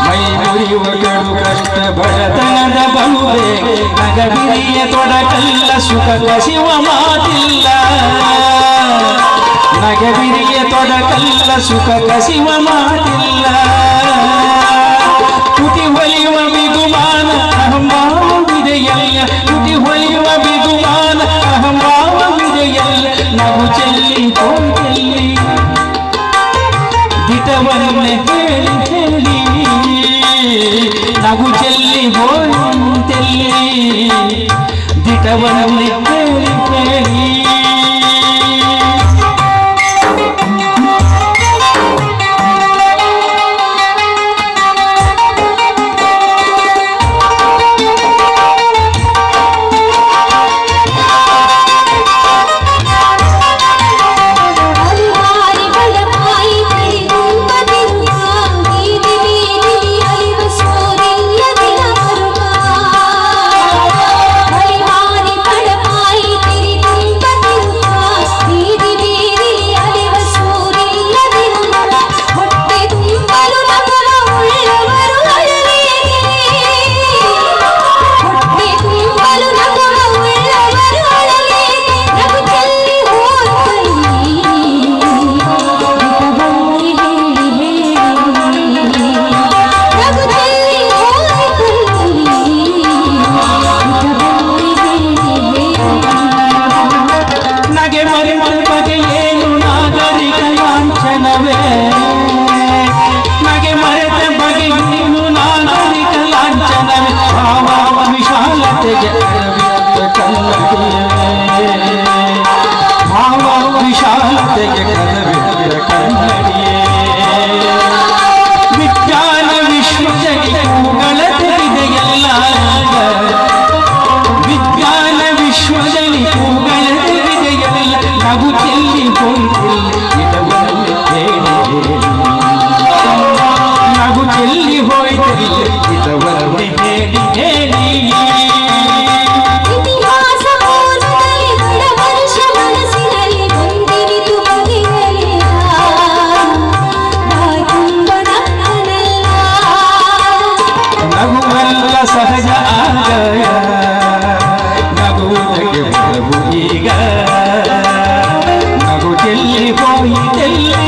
ಮೈ ಮುರಿಯುವ ಕಡು ಕಷ್ಟ ಬಡತನದ ಬಹುಬೇಗೆ. ನಗಬಿರಿಯ ತೊಡಕಲ್ಲ ಸುಖ ಕಸಿವ ಮಾತಿಲ್ಲ, ನಗಬಿರಿಯ ತೊಡಕಲ್ಲ ಸುಖ ಕಸಿವ ಮಾತಿಲ್ಲ. ತುಟಿ ಹೊಲಿಯುವ ಬಿಗುಮಾನ ಅಹಂಭಾವವಿದೆಯಲ್ಲ, ತುಟಿ ಹೊಲಿಯುವ ಬಿಗುಮಾನ ಅಹಂಭಾವವಿದೆಯಲ್ಲ. ನಗು ಚೆಲ್ಲಿ ಹೋಯಿತೆಲ್ಲಿ ದಿಟವನ್ನೇ ಹೇಳಿ ಹೇಳಿ. ನಗು ಚೆಲ್ಲಿ ಹೋಯಿತೆಲ್ಲಿ ದಿಟವನ್ನೇ ಹೇಳಿ ಹೇಳಿ. ಅರವಿಂದ ಕನ್ನಡಿಯೇ ಭಾವ ವಿಶಾಲತೆಗೆ ಕದವಿದ ಕನ್ನಡಿಯೇ ವಿಜ್ಞಾನ ವಿಶ್ವಜನಿಗಳ ತೆರೆದೆಯಲ್ಲ ವಿಜ್ಞಾನ ವಿಶ್ವದಲ್ಲಿ ಹೂಗಳ ತೆರೆದೆಯಲ್ಲ ನಗು ಚೆಲ್ಲಿ ಹೋಯಿತಿಲ್ಲ ನಗು ಚೆಲ್ಲಿ ಹೋಯಿತಿಲ್ಲ ಇದವರವೇ ಹೇಳಿ ಹೇಳಿ ಇತಿಹಾಸ ಪೂರ್ವದಲ್ಲಿ ದೃಢ ವರ್ಷ ಮನಸ್ಸಿನಲ್ಲಿ ಹೊಂದಿರಿತು ಬಗೆಯಲಿಲ್ಲ ಬಾಯ್ತುಂಬ ನಕ್ಕನಲ್ಲ ನಗುವಲ್ಲ ಸಹಜ ಆಗಾಯ ನಗುವುದಕ್ಕೆ ಬರವು ಈಗ ನಗು ಚೆಲ್ಲಿ ಹೋಯಿತೆಲ್ಲಿ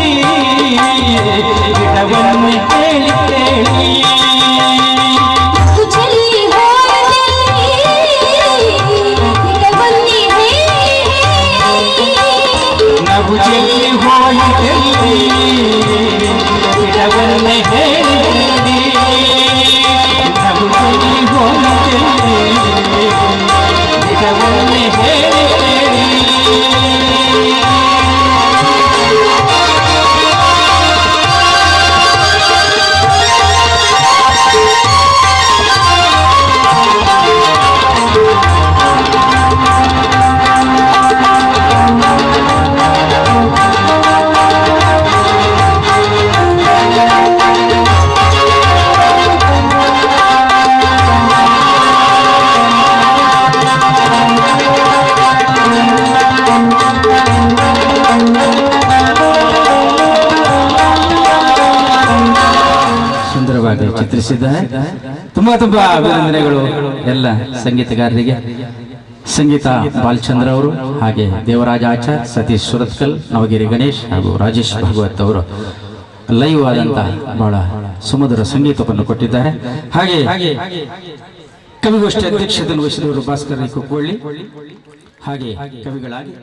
ಗಿಡವನ್ನು ಹೇಳಿ ಕೇಳಿ ನಗು ಚೆಲ್ಲಿ ಹೋಯಿತೆಲ್ಲಿ ಗಿಡವನ್ನೇ ಹೇಳಿ ನಗು ಚೆಲ್ಲಿ ಹೋಯಿತೆಲ್ಲಿ ಗಿಡವನ್ನೇ ಹೇಳಿ ನಗು ಚೆಲ್ಲಿ ಹೋಯಿತೆಲ್ಲಿ ಗಿಡವನ್ನೇ ಹೇಳಿ ಸುಂದರವಾಗಿ ಚಿತ್ರಿಸಿದ್ದಾರೆ. ತುಂಬಾ ಅಭಿನಂದನೆಗಳು ಎಲ್ಲ ಸಂಗೀತಗಾರರಿಗೆ. ಸಂಗೀತ ಬಾಲಚಂದ್ರ ಅವರು, ಹಾಗೆ ದೇವರಾಜ ಆಚಾರ್, ಸತೀಶ್ ಸುರತ್ಕಲ್, ನವಗಿರಿ ಗಣೇಶ್ ಹಾಗೂ ರಾಜೇಶ್ ಭಾಗವತ್ ಅವರು ಲೈವ್ ಆದಂತಹ ಬಹಳ ಸುಮಧುರ ಸಂಗೀತವನ್ನು ಕೊಟ್ಟಿದ್ದಾರೆ. ಹಾಗೆ ಕವಿಗೋಷ್ಠಿ ಅಧ್ಯಕ್ಷತೆಯನ್ನು ವಹಿಸಿದವರು ಭಾಸ್ಕರ್ ಕುಕ್ಕೊಳ್ಳಿ, ಹಾಗೆ ಕವಿಗಳಾಗಿ